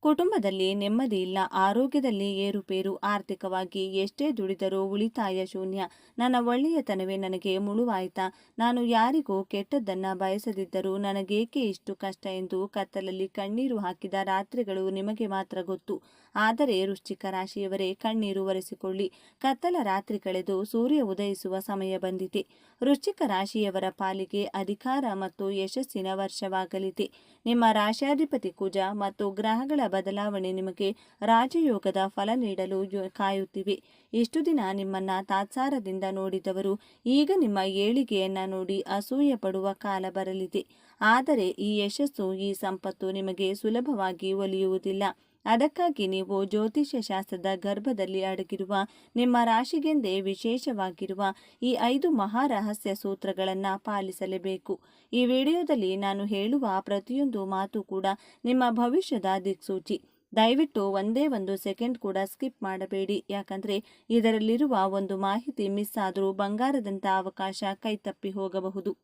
ಕುಟುಂಬದಲ್ಲಿ ನೆಮ್ಮದಿ ಇಲ್ಲ, ಆರೋಗ್ಯದಲ್ಲಿ ಏರುಪೇರು, ಆರ್ಥಿಕವಾಗಿ ಎಷ್ಟೇ ದುಡಿದರೂ ಉಳಿತಾಯ ಶೂನ್ಯ. ನನ್ನ ಒಳ್ಳೆಯತನವೇ ನನಗೆ ಮುಳುವಾಯಿತಾ? ನಾನು ಯಾರಿಗೂ ಕೆಟ್ಟದ್ದನ್ನು ಬಯಸದಿದ್ದರೂ ನನಗೇಕೆ ಇಷ್ಟು ಕಷ್ಟ ಎಂದು ಕತ್ತಲಲ್ಲಿ ಕಣ್ಣೀರು ಹಾಕಿದ ರಾತ್ರಿಗಳು ನಿಮಗೆ ಮಾತ್ರ ಗೊತ್ತು. ಆದರೆ ವೃಶ್ಚಿಕ ರಾಶಿಯವರೇ, ಕಣ್ಣೀರು ಒರೆಸಿಕೊಳ್ಳಿ. ಕತ್ತಲ ರಾತ್ರಿ ಕಳೆದು ಸೂರ್ಯ ಉದಯಿಸುವ ಸಮಯ ಬಂದಿದೆ. ವೃಶ್ಚಿಕ ರಾಶಿಯವರ ಪಾಲಿಗೆ ಅಧಿಕಾರ ಮತ್ತು ಯಶಸ್ಸಿನ ವರ್ಷವಾಗಲಿದೆ. ನಿಮ್ಮ ರಾಶ್ಯಾಧಿಪತಿ ಕುಜ ಮತ್ತು ಗ್ರಹಗಳ ಬದಲಾವಣೆ ನಿಮಗೆ ರಾಜಯೋಗದ ಫಲ ನೀಡಲು ಕಾಯುತ್ತಿವೆ. ಇಷ್ಟು ದಿನ ನಿಮ್ಮನ್ನ ತಾತ್ಸಾರದಿಂದ ನೋಡಿದವರು ಈಗ ನಿಮ್ಮ ಏಳಿಗೆಯನ್ನ ನೋಡಿ ಅಸೂಯೆ ಪಡುವ ಕಾಲ ಬರಲಿದೆ. ಆದರೆ ಈ ಯಶಸ್ಸು, ಈ ಸಂಪತ್ತು ನಿಮಗೆ ಸುಲಭವಾಗಿ ಒಲಿಯುವುದಿಲ್ಲ. ಅದಕ್ಕಾಗಿ ನೀವು ಜ್ಯೋತಿಷ್ಯ ಶಾಸ್ತ್ರದ ಗರ್ಭದಲ್ಲಿ ಅಡಗಿರುವ ನಿಮ್ಮ ರಾಶಿಗೆಂದೇ ವಿಶೇಷವಾಗಿರುವ ಈ 5 ಮಹಾರಹಸ್ಯ ಸೂತ್ರಗಳನ್ನು ಪಾಲಿಸಲೇಬೇಕು. ಈ ವಿಡಿಯೋದಲ್ಲಿ ನಾನು ಹೇಳುವ ಪ್ರತಿಯೊಂದು ಮಾತು ಕೂಡ ನಿಮ್ಮ ಭವಿಷ್ಯದ ದಿಕ್ಸೂಚಿ. ದಯವಿಟ್ಟು ಒಂದೇ ಒಂದು ಸೆಕೆಂಡ್ ಕೂಡ ಸ್ಕಿಪ್ ಮಾಡಬೇಡಿ. ಯಾಕಂದರೆ ಇದರಲ್ಲಿರುವ ಒಂದು ಮಾಹಿತಿ ಮಿಸ್ ಆದರೂ ಬಂಗಾರದಂಥ ಅವಕಾಶ ಕೈತಪ್ಪಿ ಹೋಗಬಹುದು.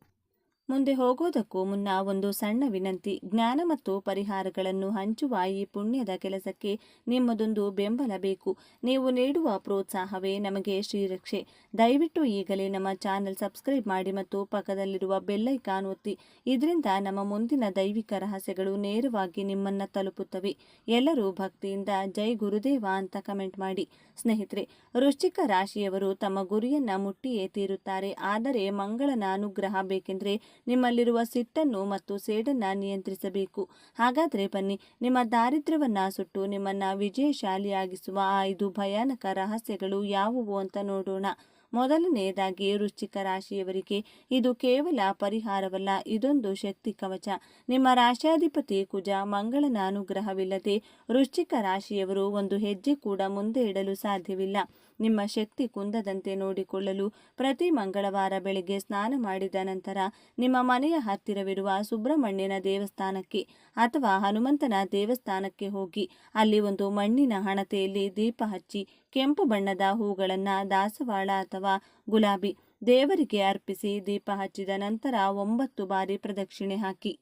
ಮುಂದೆ ಹೋಗೋದಕ್ಕೂ ಮುನ್ನ ಒಂದು ಸಣ್ಣ ವಿನಂತಿ. ಜ್ಞಾನ ಮತ್ತು ಪರಿಹಾರಗಳನ್ನು ಹಂಚುವ ಈ ಪುಣ್ಯದ ಕೆಲಸಕ್ಕೆ ನಿಮ್ಮದೊಂದು ಬೆಂಬಲ ಬೇಕು. ನೀವು ನೀಡುವ ಪ್ರೋತ್ಸಾಹವೇ ನಮಗೆ ಶ್ರೀರಕ್ಷೆ. ದಯವಿಟ್ಟು ಈಗಲೇ ನಮ್ಮ ಚಾನೆಲ್ ಸಬ್ಸ್ಕ್ರೈಬ್ ಮಾಡಿ ಮತ್ತು ಪಕ್ಕದಲ್ಲಿರುವ ಬೆಲ್ ಐಕಾನ್ ಒತ್ತಿ. ಇದರಿಂದ ನಮ್ಮ ಮುಂದಿನ ದೈವಿಕ ರಹಸ್ಯಗಳು ನೇರವಾಗಿ ನಿಮ್ಮನ್ನು ತಲುಪುತ್ತವೆ. ಎಲ್ಲರೂ ಭಕ್ತಿಯಿಂದ ಜೈ ಗುರುದೇವ ಅಂತ ಕಮೆಂಟ್ ಮಾಡಿ. ಸ್ನೇಹಿತರೆ, ವೃಶ್ಚಿಕ ರಾಶಿಯವರು ತಮ್ಮ ಗುರಿಯನ್ನ ಮುಟ್ಟಿಯೇ ತೀರುತ್ತಾರೆ. ಆದರೆ ಮಂಗಳನ ಅನುಗ್ರಹ ಬೇಕೆಂದರೆ ನಿಮ್ಮಲ್ಲಿರುವ ಸಿಟ್ಟನ್ನು ಮತ್ತು ಸೇಡನ್ನ ನಿಯಂತ್ರಿಸಬೇಕು. ಹಾಗಾದರೆ ಬನ್ನಿ, ನಿಮ್ಮ ದಾರಿದ್ರ್ಯವನ್ನ ಸುಟ್ಟು ನಿಮ್ಮನ್ನ ವಿಜಯಶಾಲಿಯಾಗಿಸುವ ಆ 5 ಭಯಾನಕ ರಹಸ್ಯಗಳು ಯಾವುವು ಅಂತ ನೋಡೋಣ. ಮೊದಲನೆಯದಾಗಿ ವೃಶ್ಚಿಕ ರಾಶಿಯವರಿಗೆ ಇದು ಕೇವಲ ಪರಿಹಾರವಲ್ಲ, ಇದೊಂದು ಶಕ್ತಿ ಕವಚ. ನಿಮ್ಮ ರಾಶ್ಯಾಧಿಪತಿ ಕುಜ ಮಂಗಳನ ಅನುಗ್ರಹವಿಲ್ಲದೆ ವೃಶ್ಚಿಕ ರಾಶಿಯವರು ಒಂದು ಹೆಜ್ಜೆ ಕೂಡ ಮುಂದೆ ಇಡಲು ಸಾಧ್ಯವಿಲ್ಲ. ನಿಮ್ಮ ಶಕ್ತಿ ಕುಂದದಂತೆ ನೋಡಿಕೊಳ್ಳಲು ಪ್ರತಿ ಮಂಗಳವಾರ ಬೆಳಗ್ಗೆ ಸ್ನಾನ ಮಾಡಿದ ನಂತರ ನಿಮ್ಮ ಮನೆಯ ಹತ್ತಿರವಿರುವ ಸುಬ್ರಹ್ಮಣ್ಯನ ದೇವಸ್ಥಾನಕ್ಕೆ ಅಥವಾ ಹನುಮಂತನ ದೇವಸ್ಥಾನಕ್ಕೆ ಹೋಗಿ ಅಲ್ಲಿ ಒಂದು ಮಣ್ಣಿನ ಹಣತೆಯಲ್ಲಿ ದೀಪ ಹಚ್ಚಿ ಕೆಂಪು ಬಣ್ಣದ ಹೂಗಳನ್ನು, ದಾಸವಾಳ ಅಥವಾ ಗುಲಾಬಿ ದೇವರಿಗೆ ಅರ್ಪಿಸಿ ದೀಪ ಹಚ್ಚಿದ ನಂತರ 9 ಬಾರಿ ಪ್ರದಕ್ಷಿಣೆ ಹಾಕಿ.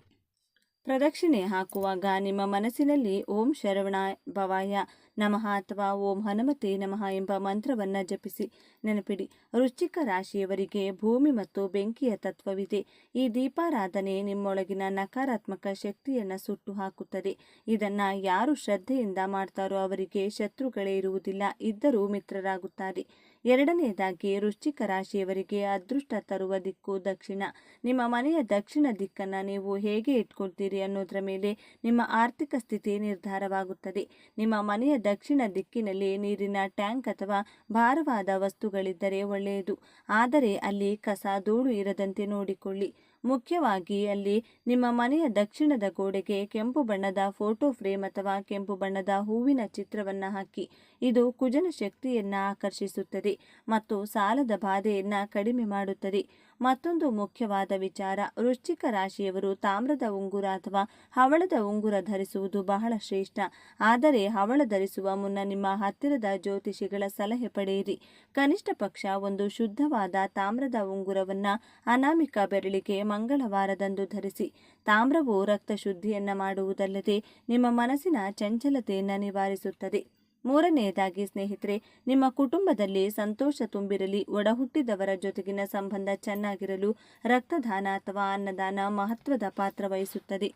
ಪ್ರದಕ್ಷಿಣೆ ಹಾಕುವಾಗ ನಿಮ್ಮ ಮನಸ್ಸಿನಲ್ಲಿ ಓಂ ಶರವಣ ಭವಾಯ ನಮಃ ಅಥವಾ ಓಂ ಹನುಮತೆ ನಮಃ ಎಂಬ ಮಂತ್ರವನ್ನು ಜಪಿಸಿ ನೆನಪಿಡಿ. ವೃಶ್ಚಿಕ ರಾಶಿಯವರಿಗೆ ಭೂಮಿ ಮತ್ತು ಬೆಂಕಿಯ ತತ್ವವಿದೆ. ಈ ದೀಪಾರಾಧನೆ ನಿಮ್ಮೊಳಗಿನ ನಕಾರಾತ್ಮಕ ಶಕ್ತಿಯನ್ನು ಸುಟ್ಟು ಹಾಕುತ್ತದೆ. ಇದನ್ನು ಯಾರು ಶ್ರದ್ಧೆಯಿಂದ ಮಾಡ್ತಾರೋ ಅವರಿಗೆ ಶತ್ರುಗಳೇ ಇರುವುದಿಲ್ಲ, ಇದ್ದರೂ ಮಿತ್ರರಾಗುತ್ತಾರೆ. ಎರಡನೆಯದಾಗಿ ವೃಶ್ಚಿಕ ರಾಶಿಯವರಿಗೆ ಅದೃಷ್ಟ ತರುವ ದಿಕ್ಕು ದಕ್ಷಿಣ. ನಿಮ್ಮ ಮನೆಯ ದಕ್ಷಿಣ ದಿಕ್ಕನ್ನು ನೀವು ಹೇಗೆ ಇಟ್ಕೊಳ್ತೀರಿ ಅನ್ನೋದರ ಮೇಲೆ ನಿಮ್ಮ ಆರ್ಥಿಕ ಸ್ಥಿತಿ ನಿರ್ಧಾರವಾಗುತ್ತದೆ. ನಿಮ್ಮ ಮನೆಯ ದಕ್ಷಿಣ ದಿಕ್ಕಿನಲ್ಲಿ ನೀರಿನ ಟ್ಯಾಂಕ್ ಅಥವಾ ಭಾರವಾದ ವಸ್ತುಗಳಿದ್ದರೆ ಒಳ್ಳೆಯದು, ಆದರೆ ಅಲ್ಲಿ ಕಸ ಧೂಳು ಇರದಂತೆ ನೋಡಿಕೊಳ್ಳಿ. ಮುಖ್ಯವಾಗಿ ಅಲ್ಲಿ ನಿಮ್ಮ ಮನೆಯ ದಕ್ಷಿಣದ ಗೋಡೆಗೆ ಕೆಂಪು ಬಣ್ಣದ ಫೋಟೋ ಫ್ರೇಮ್ ಅಥವಾ ಕೆಂಪು ಬಣ್ಣದ ಹೂವಿನ ಚಿತ್ರವನ್ನು ಹಾಕಿ. ಇದು ಕುಜನ ಶಕ್ತಿಯನ್ನು ಆಕರ್ಷಿಸುತ್ತದೆ ಮತ್ತು ಸಾಲದ ಬಾಧೆಯನ್ನು ಕಡಿಮೆ ಮಾಡುತ್ತದೆ. ಮತ್ತೊಂದು ಮುಖ್ಯವಾದ ವಿಚಾರ, ವೃಶ್ಚಿಕ ರಾಶಿಯವರು ತಾಮ್ರದ ಉಂಗುರ ಅಥವಾ ಹವಳದ ಉಂಗುರ ಧರಿಸುವುದು ಬಹಳ ಶ್ರೇಷ್ಠ. ಆದರೆ ಹವಳ ಧರಿಸುವ ಮುನ್ನ ನಿಮ್ಮ ಹತ್ತಿರದ ಜ್ಯೋತಿಷಿಗಳ ಸಲಹೆ ಪಡೆಯಿರಿ. ಕನಿಷ್ಠ ಪಕ್ಷ ಒಂದು ಶುದ್ಧವಾದ ತಾಮ್ರದ ಉಂಗುರವನ್ನು ಅನಾಮಿಕ ಬೆರಳಿಗೆ ಮಂಗಳವಾರದಂದು ಧರಿಸಿ. ತಾಮ್ರವು ರಕ್ತ ಶುದ್ಧಿಯನ್ನು ಮಾಡುವುದಲ್ಲದೆ ನಿಮ್ಮ ಮನಸ್ಸಿನ ಚಂಚಲತೆಯನ್ನು ನಿವಾರಿಸುತ್ತದೆ. ಮೂರನೆಯದಾಗಿ ಸ್ನೇಹಿತರೆ, ನಿಮ್ಮ ಕುಟುಂಬದಲ್ಲಿ ಸಂತೋಷ ತುಂಬಿರಲಿ, ಒಡಹುಟ್ಟಿದವರ ಜೊತೆಗಿನ ಸಂಬಂಧ ಚೆನ್ನಾಗಿರಲು ರಕ್ತದಾನ ಅಥವಾ ಅನ್ನದಾನ ಮಹತ್ವದ ಪಾತ್ರ ವಹಿಸುತ್ತದೆ.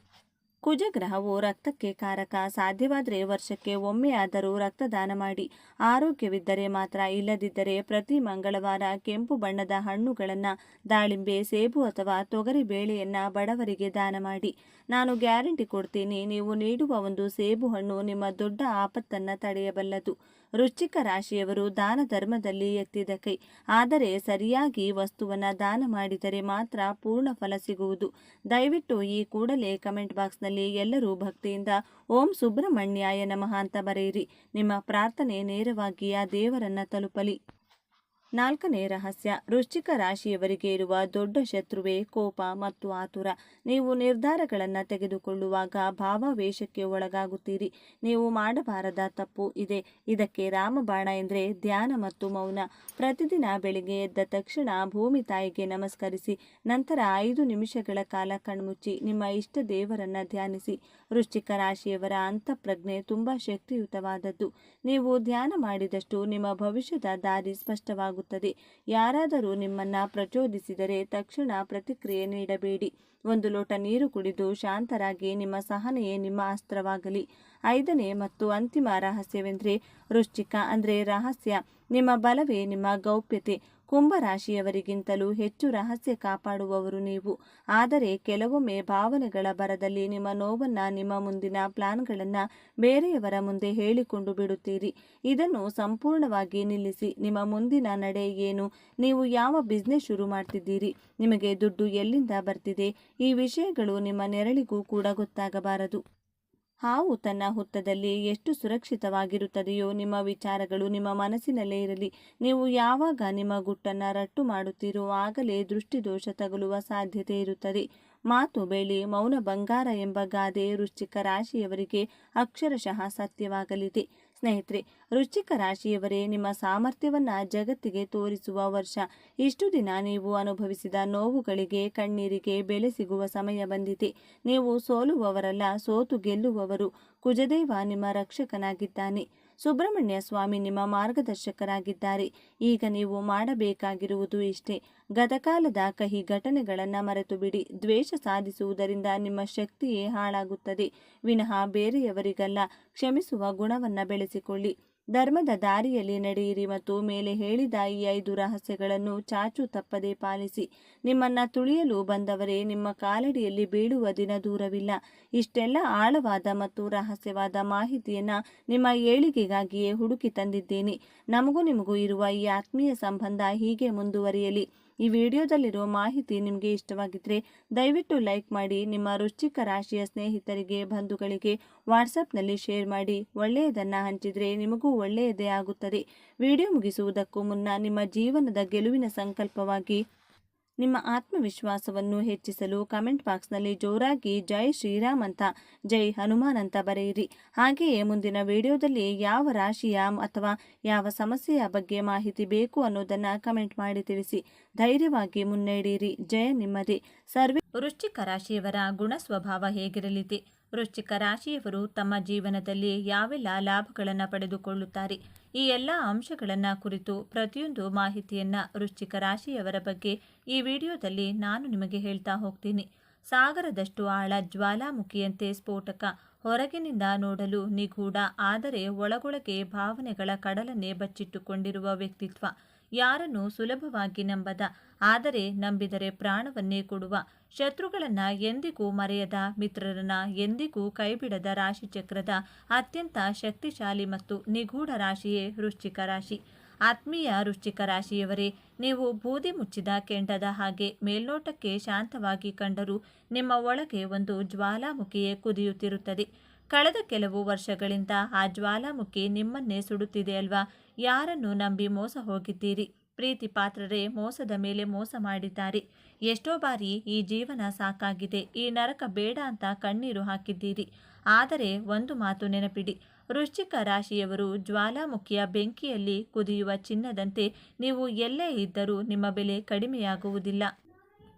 ಕುಜಗ್ರಹವು ರಕ್ತಕ್ಕೆ ಕಾರಕ. ಸಾಧ್ಯವಾದರೆ ವರ್ಷಕ್ಕೆ ಒಮ್ಮೆ ಆದರೂ ರಕ್ತದಾನ ಮಾಡಿ. ಆರೋಗ್ಯವಿದ್ದರೆ ಮಾತ್ರ, ಇಲ್ಲದಿದ್ದರೆ ಪ್ರತಿ ಮಂಗಳವಾರ ಕೆಂಪು ಬಣ್ಣದ ಹಣ್ಣುಗಳನ್ನು, ದಾಳಿಂಬೆ, ಸೇಬು ಅಥವಾ ತೊಗರಿ ಬೇಳೆಯನ್ನು ಬಡವರಿಗೆ ದಾನ ಮಾಡಿ. ನಾನು ಗ್ಯಾರಂಟಿ ಕೊಡ್ತೀನಿ, ನೀವು ನೀಡುವ ಒಂದು ಸೇಬು ಹಣ್ಣು ನಿಮ್ಮ ದೊಡ್ಡ ಆಪತ್ತನ್ನು ತಡೆಯಬಲ್ಲದು. ವೃಶ್ಚಿಕ ರಾಶಿಯವರು ದಾನ ಧರ್ಮದಲ್ಲಿ ಎತ್ತಿದ ಕೈ, ಆದರೆ ಸರಿಯಾಗಿ ವಸ್ತುವನ್ನು ದಾನ ಮಾಡಿದರೆ ಮಾತ್ರ ಪೂರ್ಣ ಫಲ ಸಿಗುವುದು. ದಯವಿಟ್ಟು ಈ ಕೂಡಲೇ ಕಮೆಂಟ್ ಬಾಕ್ಸ್ನಲ್ಲಿ ಎಲ್ಲರೂ ಭಕ್ತಿಯಿಂದ ಓಂ ಸುಬ್ರಹ್ಮಣ್ಯಾಯ ನಮಃ ಅಂತ ಬರೆಯಿರಿ. ನಿಮ್ಮ ಪ್ರಾರ್ಥನೆ ನೇರವಾಗಿ ಆ ದೇವರನ್ನು ತಲುಪಲಿ. ನಾಲ್ಕನೇ ರಹಸ್ಯ, ವೃಶ್ಚಿಕ ರಾಶಿಯವರಿಗೆ ಇರುವ ದೊಡ್ಡ ಶತ್ರುವೇ ಕೋಪ ಮತ್ತು ಆತುರ. ನೀವು ನಿರ್ಧಾರಗಳನ್ನು ತೆಗೆದುಕೊಳ್ಳುವಾಗ ಭಾವಾವೇಶಕ್ಕೆ ಒಳಗಾಗುತ್ತೀರಿ. ನೀವು ಮಾಡಬಾರದ ತಪ್ಪು ಇದೆ. ಇದಕ್ಕೆ ರಾಮಬಾಣ ಎಂದರೆ ಧ್ಯಾನ ಮತ್ತು ಮೌನ. ಪ್ರತಿದಿನ ಬೆಳಿಗ್ಗೆ ಎದ್ದ ತಕ್ಷಣ ಭೂಮಿ ತಾಯಿಗೆ ನಮಸ್ಕರಿಸಿ ನಂತರ 5 ನಿಮಿಷಗಳ ಕಾಲ ಕಣ್ಮುಚ್ಚಿ ನಿಮ್ಮ ಇಷ್ಟ ದೇವರನ್ನು ಧ್ಯಾನಿಸಿ. ವೃಶ್ಚಿಕ ರಾಶಿಯವರ ಅಂತಃಪ್ರಜ್ಞೆ ತುಂಬ ಶಕ್ತಿಯುತವಾದದ್ದು. ನೀವು ಧ್ಯಾನ ಮಾಡಿದಷ್ಟು ನಿಮ್ಮ ಭವಿಷ್ಯದ ದಾರಿ ಸ್ಪಷ್ಟವಾಗುತ್ತದೆ. ಯಾರಾದರೂ ನಿಮ್ಮನ್ನು ಪ್ರಚೋದಿಸಿದರೆ ತಕ್ಷಣ ಪ್ರತಿಕ್ರಿಯೆ ನೀಡಬೇಡಿ. 1 ಲೋಟ ನೀರು ಕುಡಿದು ಶಾಂತರಾಗಿ ನಿಮ್ಮ ಸಹನೆಯೇ ನಿಮ್ಮ ಅಸ್ತ್ರವಾಗಲಿ. 5ನೇ ಮತ್ತು ಅಂತಿಮ ರಹಸ್ಯವೆಂದರೆ ವೃಶ್ಚಿಕ ಅಂದರೆ ರಹಸ್ಯ. ನಿಮ್ಮ ಬಲವೇ ನಿಮ್ಮ ಗೌಪ್ಯತೆ. ಕುಂಭರಾಶಿಯವರಿಗಿಂತಲೂ ಹೆಚ್ಚು ರಹಸ್ಯ ಕಾಪಾಡುವವರು ನೀವು. ಆದರೆ ಕೆಲವೊಮ್ಮೆ ಭಾವನೆಗಳ ಭರದಲ್ಲಿ ನಿಮ್ಮ ನೋವನ್ನು, ನಿಮ್ಮ ಮುಂದಿನ ಪ್ಲಾನ್ಗಳನ್ನು ಬೇರೆಯವರ ಮುಂದೆ ಹೇಳಿಕೊಂಡು ಬಿಡುತ್ತೀರಿ. ಇದನ್ನು ಸಂಪೂರ್ಣವಾಗಿ ನಿಲ್ಲಿಸಿ. ನಿಮ್ಮ ಮುಂದಿನ ನಡೆ ಏನು, ನೀವು ಯಾವ ಬಿಸ್ನೆಸ್ ಶುರು ಮಾಡ್ತಿದ್ದೀರಿ, ನಿಮಗೆ ದುಡ್ಡು ಎಲ್ಲಿಂದ ಬರ್ತಿದೆ, ಈ ವಿಷಯಗಳು ನಿಮ್ಮ ನೆರಳಿಗೂ ಕೂಡ ಗೊತ್ತಾಗಬಾರದು. ಹಾವು ತನ್ನ ಹುತ್ತದಲ್ಲಿ ಎಷ್ಟು ಸುರಕ್ಷಿತವಾಗಿರುತ್ತದೆಯೋ ನಿಮ್ಮ ವಿಚಾರಗಳು ನಿಮ್ಮ ಮನಸ್ಸಿನಲ್ಲೇ ಇರಲಿ. ನೀವು ಯಾವಾಗ ನಿಮ್ಮ ಗುಟ್ಟನ್ನು ರಟ್ಟು ಮಾಡುತ್ತೀರೋ ಆಗಲೇ ದೃಷ್ಟಿದೋಷ ತಗುಲುವ ಸಾಧ್ಯತೆ ಇರುತ್ತದೆ. ಮಾತು ಬೆಳ್ಳಿ, ಮೌನ ಬಂಗಾರ ಎಂಬ ಗಾದೆ ವೃಶ್ಚಿಕ ರಾಶಿಯವರಿಗೆ ಅಕ್ಷರಶಃ ಸತ್ಯವಾಗಲಿದೆ. ಸ್ನೇಹಿತರೆ, ವೃಶ್ಚಿಕ ರಾಶಿಯವರೇ, ನಿಮ್ಮ ಸಾಮರ್ಥ್ಯವನ್ನು ಜಗತ್ತಿಗೆ ತೋರಿಸುವ ವರ್ಷ. ಇಷ್ಟು ದಿನ ನೀವು ಅನುಭವಿಸಿದ ನೋವುಗಳಿಗೆ, ಕಣ್ಣೀರಿಗೆ ಬೆಲೆ ಸಿಗುವ ಸಮಯ ಬಂದಿದೆ. ನೀವು ಸೋಲುವವರಲ್ಲ, ಸೋತು ಗೆಲ್ಲುವವರು. ಕುಜದೇವ ನಿಮ್ಮ ರಕ್ಷಕನಾಗಿದ್ದಾನೆ. ಸುಬ್ರಹ್ಮಣ್ಯ ಸ್ವಾಮಿ ನಿಮ್ಮ ಮಾರ್ಗದರ್ಶಕರಾಗಿದ್ದಾರೆ. ಈಗ ನೀವು ಮಾಡಬೇಕಾಗಿರುವುದು ಇಷ್ಟೇ. ಗತಕಾಲದ ಕಹಿ ಘಟನೆಗಳನ್ನು ಮರೆತು ಬಿಡಿ. ದ್ವೇಷ ಸಾಧಿಸುವುದರಿಂದ ನಿಮ್ಮ ಶಕ್ತಿಯೇ ಹಾಳಾಗುತ್ತದೆ ವಿನಃ ಬೇರೆಯವರಿಗಲ್ಲ. ಕ್ಷಮಿಸುವ ಗುಣವನ್ನು ಬೆಳೆಸಿಕೊಳ್ಳಿ. ಧರ್ಮದ ದಾರಿಯಲ್ಲಿ ನಡೆಯಿರಿ ಮತ್ತು ಮೇಲೆ ಹೇಳಿದ ಈ 5 ರಹಸ್ಯಗಳನ್ನು ಚಾಚು ತಪ್ಪದೆ ಪಾಲಿಸಿ. ನಿಮ್ಮನ್ನ ತುಳಿಯಲು ಬಂದವರೇ ನಿಮ್ಮ ಕಾಲಡಿಯಲ್ಲಿ ಬೀಳುವ ದಿನ ದೂರವಿಲ್ಲ. ಇಷ್ಟೆಲ್ಲ ಆಳವಾದ ಮತ್ತು ರಹಸ್ಯವಾದ ಮಾಹಿತಿಯನ್ನ ನಿಮ್ಮ ಏಳಿಗೆಗಾಗಿಯೇ ಹುಡುಕಿ ತಂದಿದ್ದೇನೆ. ನಮಗೂ ನಿಮಗೂ ಇರುವ ಈ ಆತ್ಮೀಯ ಸಂಬಂಧ ಹೀಗೆ ಮುಂದುವರಿಯಲಿ. ಈ ವಿಡಿಯೋದಲ್ಲಿರೋ ಮಾಹಿತಿ ನಿಮಗೆ ಇಷ್ಟವಾಗಿದ್ದರೆ ದಯವಿಟ್ಟು ಲೈಕ್ ಮಾಡಿ, ನಿಮ್ಮ ವೃಶ್ಚಿಕ ರಾಶಿಯ ಸ್ನೇಹಿತರಿಗೆ, ಬಂಧುಗಳಿಗೆ ವಾಟ್ಸಪ್ನಲ್ಲಿ ಶೇರ್ ಮಾಡಿ. ಒಳ್ಳೆಯದನ್ನು ಹಂಚಿದರೆ ನಿಮಗೂ ಒಳ್ಳೆಯದೇ ಆಗುತ್ತದೆ. ವಿಡಿಯೋ ಮುಗಿಸುವುದಕ್ಕೂ ಮುನ್ನ ನಿಮ್ಮ ಜೀವನದ ಗೆಲುವಿನ ಸಂಕಲ್ಪವಾಗಿ ನಿಮ್ಮ ಆತ್ಮವಿಶ್ವಾಸವನ್ನು ಹೆಚ್ಚಿಸಲು ಕಮೆಂಟ್ ಬಾಕ್ಸ್ನಲ್ಲಿ ಜೋರಾಗಿ ಜೈ ಶ್ರೀರಾಮ್ ಅಂತ, ಜೈ ಹನುಮಾನ್ ಅಂತ ಬರೆಯಿರಿ. ಹಾಗೆಯೇ ಮುಂದಿನ ವಿಡಿಯೋದಲ್ಲಿ ಯಾವ ರಾಶಿಯ ಅಥವಾ ಯಾವ ಸಮಸ್ಯೆಯ ಬಗ್ಗೆ ಮಾಹಿತಿ ಬೇಕು ಅನ್ನೋದನ್ನು ಕಮೆಂಟ್ ಮಾಡಿ ತಿಳಿಸಿ. ಧೈರ್ಯವಾಗಿ ಮುನ್ನಡೆಯಿರಿ. ಜಯ ನಿಮ್ಮದೇ. ವೃಶ್ಚಿಕ ರಾಶಿಯವರ ಗುಣ ಸ್ವಭಾವ ಹೇಗಿರಲಿದೆ? ವೃಶ್ಚಿಕ ರಾಶಿಯವರು ತಮ್ಮ ಜೀವನದಲ್ಲಿ ಯಾವೆಲ್ಲ ಲಾಭಗಳನ್ನು ಪಡೆದುಕೊಳ್ಳುತ್ತಾರೆ? ಈ ಎಲ್ಲ ಅಂಶಗಳನ್ನು ಕುರಿತು ಪ್ರತಿಯೊಂದು ಮಾಹಿತಿಯನ್ನು ವೃಶ್ಚಿಕ ರಾಶಿಯವರ ಬಗ್ಗೆ ಈ ವಿಡಿಯೋದಲ್ಲಿ ನಾನು ನಿಮಗೆ ಹೇಳ್ತಾ ಹೋಗ್ತೀನಿ. ಸಾಗರದಷ್ಟು ಆಳ, ಜ್ವಾಲಾಮುಖಿಯಂತೆ ಸ್ಫೋಟಕ, ಹೊರಗಿನಿಂದ ನೋಡಲು ನಿಗೂಢ, ಆದರೆ ಒಳಗೊಳಗೆ ಭಾವನೆಗಳ ಕಡಲನ್ನೇ ಬಚ್ಚಿಟ್ಟುಕೊಂಡಿರುವ ವ್ಯಕ್ತಿತ್ವ. ಯಾರನ್ನು ಸುಲಭವಾಗಿ ನಂಬದ, ಆದರೆ ನಂಬಿದರೆ ಪ್ರಾಣವನ್ನೇ ಕೊಡುವ, ಶತ್ರುಗಳನ್ನ ಎಂದಿಗೂ ಮರೆಯದ, ಮಿತ್ರರನ್ನ ಎಂದಿಗೂ ಕೈಬಿಡದ ರಾಶಿಚಕ್ರದ ಅತ್ಯಂತ ಶಕ್ತಿಶಾಲಿ ಮತ್ತು ನಿಗೂಢ ರಾಶಿಯೇ ವೃಶ್ಚಿಕ ರಾಶಿ. ಆತ್ಮೀಯ ವೃಶ್ಚಿಕ ರಾಶಿಯವರೇ, ನೀವು ಬೂದಿ ಮುಚ್ಚಿದ ಕೆಂಡದ ಹಾಗೆ ಮೇಲ್ನೋಟಕ್ಕೆ ಶಾಂತವಾಗಿ ಕಂಡರೂ ನಿಮ್ಮ ಒಳಗೆ ಒಂದು ಜ್ವಾಲಾಮುಖಿಯೇ ಕುದಿಯುತ್ತಿರುತ್ತದೆ. ಕಳೆದ ಕೆಲವು ವರ್ಷಗಳಿಂದ ಆ ಜ್ವಾಲಾಮುಖಿ ನಿಮ್ಮನ್ನೇ ಸುಡುತ್ತಿದೆ ಅಲ್ವಾ? ಯಾರನ್ನು ನಂಬಿ ಮೋಸ ಹೋಗಿದ್ದೀರಿ? ಪ್ರೀತಿ ಪಾತ್ರರೇ ಮೋಸದ ಮೇಲೆ ಮೋಸ ಮಾಡಿದ್ದಾರೆ. ಎಷ್ಟೋ ಬಾರಿ ಈ ಜೀವನ ಸಾಕಾಗಿದೆ, ಈ ನರಕ ಬೇಡ ಅಂತ ಕಣ್ಣೀರು ಹಾಕಿದ್ದೀರಿ. ಆದರೆ ಒಂದು ಮಾತು ನೆನಪಿಡಿ, ವೃಶ್ಚಿಕ ರಾಶಿಯವರು ಜ್ವಾಲಾಮುಖಿಯ ಬೆಂಕಿಯಲ್ಲಿ ಕುದಿಯುವ ಚಿನ್ನದಂತೆ. ನೀವು ಎಲ್ಲೇ ಇದ್ದರೂ ನಿಮ್ಮ ಬೆಲೆ ಕಡಿಮೆಯಾಗುವುದಿಲ್ಲ.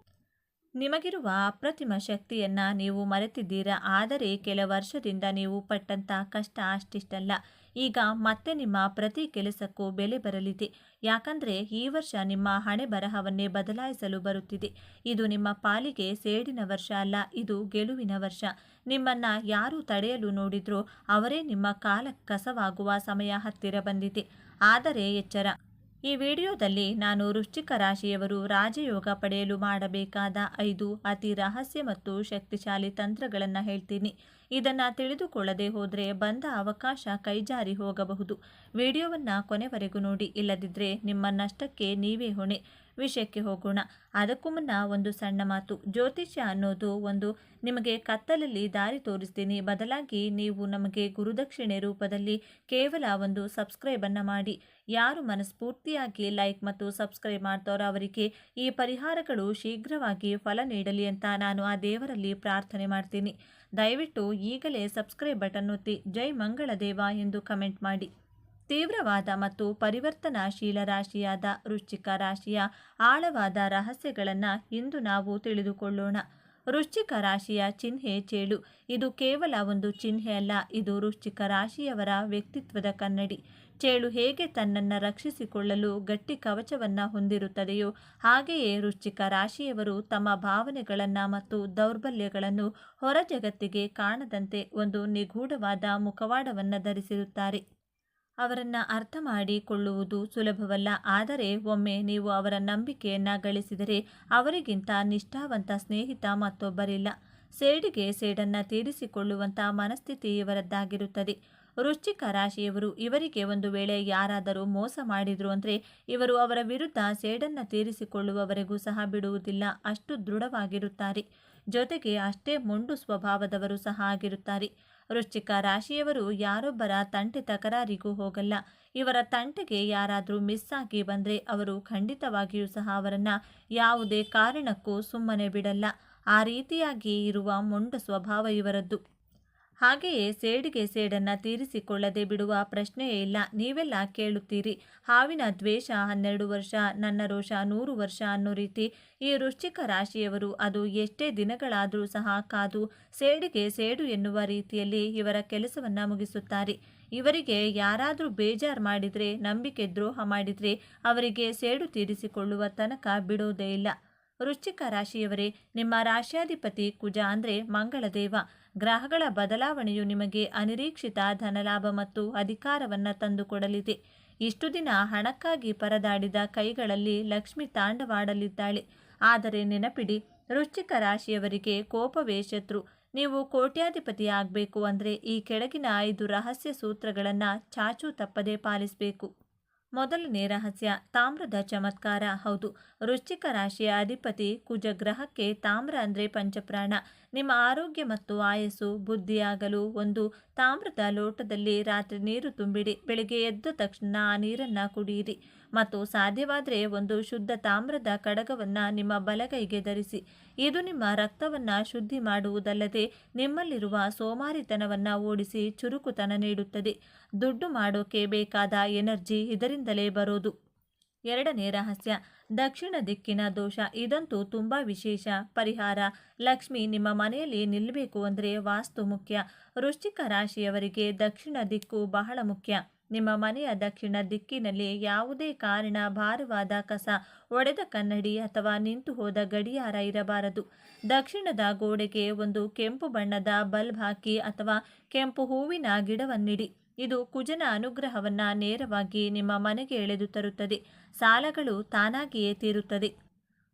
ನಿಮಗಿರುವ ಅಪ್ರತಿಮ ಶಕ್ತಿಯನ್ನ ನೀವು ಮರೆತಿದ್ದೀರಾ. ಆದರೆ ಕೆಲ ವರ್ಷದಿಂದ ನೀವು ಪಟ್ಟಂತ ಕಷ್ಟ ಅಷ್ಟಿಷ್ಟಲ್ಲ. ಈಗ ಮತ್ತೆ ನಿಮ್ಮ ಪ್ರತಿ ಕೆಲಸಕ್ಕೂ ಬೆಲೆ ಬರಲಿದೆ. ಯಾಕಂದ್ರೆ ಈ ವರ್ಷ ನಿಮ್ಮ ಹಣೆ ಬರಹವನ್ನೇ ಬದಲಾಯಿಸಲು ಬರುತ್ತಿದೆ. ಇದು ನಿಮ್ಮ ಪಾಲಿಗೆ ಸೇಡಿನ ವರ್ಷ ಅಲ್ಲ, ಇದು ಗೆಲುವಿನ ವರ್ಷ. ನಿಮ್ಮನ್ನ ಯಾರು ತಡೆಯಲು ನೋಡಿದ್ರೋ ಅವರೇ ನಿಮ್ಮ ಕಾಲ ಕಸವಾಗುವ ಸಮಯ ಹತ್ತಿರ ಬಂದಿದೆ. ಆದರೆ ಎಚ್ಚರ, ಈ ವಿಡಿಯೋದಲ್ಲಿ ನಾನು ವೃಶ್ಚಿಕ ರಾಶಿಯವರು ರಾಜಯೋಗ ಪಡೆಯಲು ಮಾಡಬೇಕಾದ 5 ಅತಿ ರಹಸ್ಯ ಮತ್ತು ಶಕ್ತಿಶಾಲಿ ತಂತ್ರಗಳನ್ನು ಹೇಳ್ತೀನಿ. ಇದನ್ನು ತಿಳಿದುಕೊಳ್ಳದೆ ಹೋದರೆ ಬಂದ ಅವಕಾಶ ಕೈಜಾರಿ ಹೋಗಬಹುದು. ವಿಡಿಯೋವನ್ನು ಕೊನೆವರೆಗೂ ನೋಡಿ, ಇಲ್ಲದಿದ್ದರೆ ನಿಮ್ಮ ನಷ್ಟಕ್ಕೆ ನೀವೇ ಹೊಣೆ. ವಿಷಯಕ್ಕೆ ಹೋಗೋಣ. ಅದಕ್ಕೂ ಮುನ್ನ ಒಂದು ಸಣ್ಣ ಮಾತು. ಜ್ಯೋತಿಷ್ಯ ಅನ್ನೋದು ಒಂದು ನಿಮಗೆ ಕತ್ತಲಲ್ಲಿ ದಾರಿ ತೋರಿಸ್ತೀನಿ, ಬದಲಾಗಿ ನೀವು ನಮಗೆ ಗುರುದಕ್ಷಿಣೆ ರೂಪದಲ್ಲಿ ಕೇವಲ ಒಂದು ಸಬ್ಸ್ಕ್ರೈಬನ್ನು ಮಾಡಿ. ಯಾರು ಮನಸ್ಫೂರ್ತಿಯಾಗಿ ಲೈಕ್ ಮತ್ತು ಸಬ್ಸ್ಕ್ರೈಬ್ ಮಾಡ್ತಾರೋ ಅವರಿಗೆ ಈ ಪರಿಹಾರಗಳು ಶೀಘ್ರವಾಗಿ ಫಲ ನೀಡಲಿ ಅಂತ ನಾನು ಆ ದೇವರಲ್ಲಿ ಪ್ರಾರ್ಥನೆ ಮಾಡ್ತೀನಿ. ದಯವಿಟ್ಟು ಈಗಲೇ ಸಬ್ಸ್ಕ್ರೈಬ್ ಬಟನ್ ಒತ್ತಿ ಜೈ ಮಂಗಳದೇವ ಎಂದು ಕಮೆಂಟ್ ಮಾಡಿ. ತೀವ್ರವಾದ ಮತ್ತು ಪರಿವರ್ತನಾಶೀಲ ರಾಶಿಯಾದ ವೃಶ್ಚಿಕ ರಾಶಿಯ ಆಳವಾದ ರಹಸ್ಯಗಳನ್ನು ಇಂದು ನಾವು ತಿಳಿದುಕೊಳ್ಳೋಣ. ವೃಶ್ಚಿಕ ರಾಶಿಯ ಚಿಹ್ನೆ ಚೇಳು. ಇದು ಕೇವಲ ಒಂದು ಚಿಹ್ನೆ ಅಲ್ಲ, ಇದು ವೃಶ್ಚಿಕ ರಾಶಿಯವರ ವ್ಯಕ್ತಿತ್ವದ ಕನ್ನಡಿ. ಚೇಳು ಹೇಗೆ ತನ್ನನ್ನು ರಕ್ಷಿಸಿಕೊಳ್ಳಲು ಗಟ್ಟಿ ಕವಚವನ್ನು ಹೊಂದಿರುತ್ತದೆಯೋ ಹಾಗೆಯೇ ವೃಶ್ಚಿಕ ರಾಶಿಯವರು ತಮ್ಮ ಭಾವನೆಗಳನ್ನು ಮತ್ತು ದೌರ್ಬಲ್ಯಗಳನ್ನು ಹೊರ ಜಗತ್ತಿಗೆ ಕಾಣದಂತೆ ಒಂದು ನಿಗೂಢವಾದ ಮುಖವಾಡವನ್ನು ಧರಿಸಿರುತ್ತಾರೆ. ಅವರನ್ನು ಅರ್ಥ ಮಾಡಿಕೊಳ್ಳುವುದು ಸುಲಭವಲ್ಲ, ಆದರೆ ಒಮ್ಮೆ ನೀವು ಅವರ ನಂಬಿಕೆಯನ್ನು ಗಳಿಸಿದರೆ ಅವರಿಗಿಂತ ನಿಷ್ಠಾವಂತ ಸ್ನೇಹಿತ ಮತ್ತೊಬ್ಬರಿಲ್ಲ. ಸೇಡಿಗೆ ಸೇಡನ್ನು ತೀರಿಸಿಕೊಳ್ಳುವಂಥ ಮನಸ್ಥಿತಿ ಇವರದ್ದಾಗಿರುತ್ತದೆ. ವೃಶ್ಚಿಕ ರಾಶಿಯವರು, ಇವರಿಗೆ ಒಂದು ವೇಳೆ ಯಾರಾದರೂ ಮೋಸ ಮಾಡಿದ್ರು ಅಂದರೆ ಇವರು ಅವರ ವಿರುದ್ಧ ಸೇಡನ್ನು ತೀರಿಸಿಕೊಳ್ಳುವವರೆಗೂ ಸಹ ಬಿಡುವುದಿಲ್ಲ. ಅಷ್ಟು ದೃಢವಾಗಿರುತ್ತಾರೆ. ಜೊತೆಗೆ ಅಷ್ಟೇ ಮೊಂಡು ಸ್ವಭಾವದವರು ಸಹ ಆಗಿರುತ್ತಾರೆ. ವೃಶ್ಚಿಕ ರಾಶಿಯವರು ಯಾರೊಬ್ಬರ ತಂಟೆ ತಕರಾರಿಗೂ ಹೋಗಲ್ಲ. ಇವರ ತಂಟೆಗೆ ಯಾರಾದರೂ ಮಿಸ್ ಆಗಿ ಬಂದರೆ ಅವರು ಖಂಡಿತವಾಗಿಯೂ ಸಹ ಅವರನ್ನು ಯಾವುದೇ ಕಾರಣಕ್ಕೂ ಸುಮ್ಮನೆ ಬಿಡಲ್ಲ. ಆ ರೀತಿಯಾಗಿ ಇರುವ ಮೊಂಡು ಸ್ವಭಾವ ಇವರದ್ದು. ಹಾಗೆಯೇ ಸೇಡಿಗೆ ಸೇಡನ್ನು ತೀರಿಸಿಕೊಳ್ಳದೆ ಬಿಡುವ ಪ್ರಶ್ನೆಯೇ ಇಲ್ಲ. ನೀವೆಲ್ಲ ಕೇಳುತ್ತೀರಿ, ಹಾವಿನ ದ್ವೇಷ 12 ವರ್ಷ, ನನ್ನ ರೋಷ 100 ವರ್ಷ ಅನ್ನೋ ರೀತಿ ಈ ವೃಶ್ಚಿಕ ರಾಶಿಯವರು ಅದು ಎಷ್ಟೇ ದಿನಗಳಾದರೂ ಸಹ ಕಾದು ಸೇಡಿಗೆ ಸೇಡು ಎನ್ನುವ ರೀತಿಯಲ್ಲಿ ಇವರ ಕೆಲಸವನ್ನು ಮುಗಿಸುತ್ತಾರೆ. ಇವರಿಗೆ ಯಾರಾದರೂ ಬೇಜಾರು ಮಾಡಿದರೆ, ನಂಬಿಕೆ ದ್ರೋಹ ಮಾಡಿದರೆ ಅವರಿಗೆ ಸೇಡು ತೀರಿಸಿಕೊಳ್ಳುವ ತನಕ ಬಿಡೋದೇ ಇಲ್ಲ. ವೃಶ್ಚಿಕ ರಾಶಿಯವರೇ, ನಿಮ್ಮ ರಾಶ್ಯಾಧಿಪತಿ ಕುಜ ಅಂದರೆ ಮಂಗಳದೇವ. ಗ್ರಹಗಳ ಬದಲಾವಣೆಯು ನಿಮಗೆ ಅನಿರೀಕ್ಷಿತ ಧನಲಾಭ ಮತ್ತು ಅಧಿಕಾರವನ್ನು ತಂದುಕೊಡಲಿದೆ. ಇಷ್ಟು ದಿನ ಹಣಕ್ಕಾಗಿ ಪರದಾಡಿದ ಕೈಗಳಲ್ಲಿ ಲಕ್ಷ್ಮಿ ತಾಂಡವಾಡಲಿದ್ದಾಳೆ. ಆದರೆ ನೆನಪಿಡಿ, ವೃಶ್ಚಿಕ ರಾಶಿಯವರಿಗೆ ಕೋಪವೇ ಶತ್ರು. ನೀವು ಕೋಟ್ಯಾಧಿಪತಿ ಆಗಬೇಕು ಅಂದರೆ ಈ ಕೆಳಗಿನ 5 ರಹಸ್ಯ ಸೂತ್ರಗಳನ್ನು ಚಾಚೂ ತಪ್ಪದೆ ಪಾಲಿಸಬೇಕು. ಮೊದಲನೇ ರಹಸ್ಯ, ತಾಮ್ರದ ಚಮತ್ಕಾರ. ಹೌದು, ವೃಶ್ಚಿಕ ರಾಶಿಯ ಅಧಿಪತಿ ಕುಜ ಗ್ರಹಕ್ಕೆ ತಾಮ್ರ ಅಂದರೆ ಪಂಚಪ್ರಾಣ. ನಿಮ್ಮ ಆರೋಗ್ಯ ಮತ್ತು ಆಯಸ್ಸು ಬುದ್ಧಿಯಾಗಲು ಒಂದು ತಾಮ್ರದ ಲೋಟದಲ್ಲಿ ರಾತ್ರಿ ನೀರು ತುಂಬಿಡಿ. ಬೆಳಿಗ್ಗೆ ಎದ್ದ ತಕ್ಷಣ ಆ ನೀರನ್ನು ಕುಡಿಯಿರಿ ಮತ್ತು ಸಾಧ್ಯವಾದರೆ ಒಂದು ಶುದ್ಧ ತಾಮ್ರದ ಕಡಗವನ್ನು ನಿಮ್ಮ ಬಲಗೈಗೆ ಧರಿಸಿ. ಇದು ನಿಮ್ಮ ರಕ್ತವನ್ನು ಶುದ್ಧಿ ಮಾಡುವುದಲ್ಲದೆ ನಿಮ್ಮಲ್ಲಿರುವ ಸೋಮಾರಿತನವನ್ನು ಓಡಿಸಿ ಚುರುಕುತನ ನೀಡುತ್ತದೆ. ದುಡ್ಡು ಮಾಡೋಕೆ ಬೇಕಾದ ಎನರ್ಜಿ ಇದರಿಂದಲೇ ಬರೋದು. ಎರಡನೇ ರಹಸ್ಯ, ದಕ್ಷಿಣ ದಿಕ್ಕಿನ ದೋಷ. ಇದಂತೂ ತುಂಬ ವಿಶೇಷ ಪರಿಹಾರ. ಲಕ್ಷ್ಮಿ ನಿಮ್ಮ ಮನೆಯಲ್ಲಿ ನಿಲ್ಲಬೇಕು ಅಂದರೆ ವಾಸ್ತು ಮುಖ್ಯ. ವೃಶ್ಚಿಕ ರಾಶಿಯವರಿಗೆ ದಕ್ಷಿಣ ದಿಕ್ಕು ಬಹಳ ಮುಖ್ಯ. ನಿಮ್ಮ ಮನೆಯ ದಕ್ಷಿಣ ದಿಕ್ಕಿನಲ್ಲಿ ಯಾವುದೇ ಕಾರಣ ಭಾರವಾದ ಕಸ, ಒಡೆದ ಕನ್ನಡಿ ಅಥವಾ ನಿಂತು ಹೋದ ಗಡಿಯಾರ ಇರಬಾರದು. ದಕ್ಷಿಣದ ಗೋಡೆಗೆ ಒಂದು ಕೆಂಪು ಬಣ್ಣದ ಬಲ್ಬ್ ಹಾಕಿ ಅಥವಾ ಕೆಂಪು ಹೂವಿನ ಗಿಡವನ್ನಿಡಿ. ಇದು ಕುಜನ ಅನುಗ್ರಹವನ್ನು ನೇರವಾಗಿ ನಿಮ್ಮ ಮನೆಗೆ ಎಳೆದು ತರುತ್ತದೆ. ಸಾಲಗಳು ತಾನಾಗಿಯೇ ತೀರುತ್ತದೆ.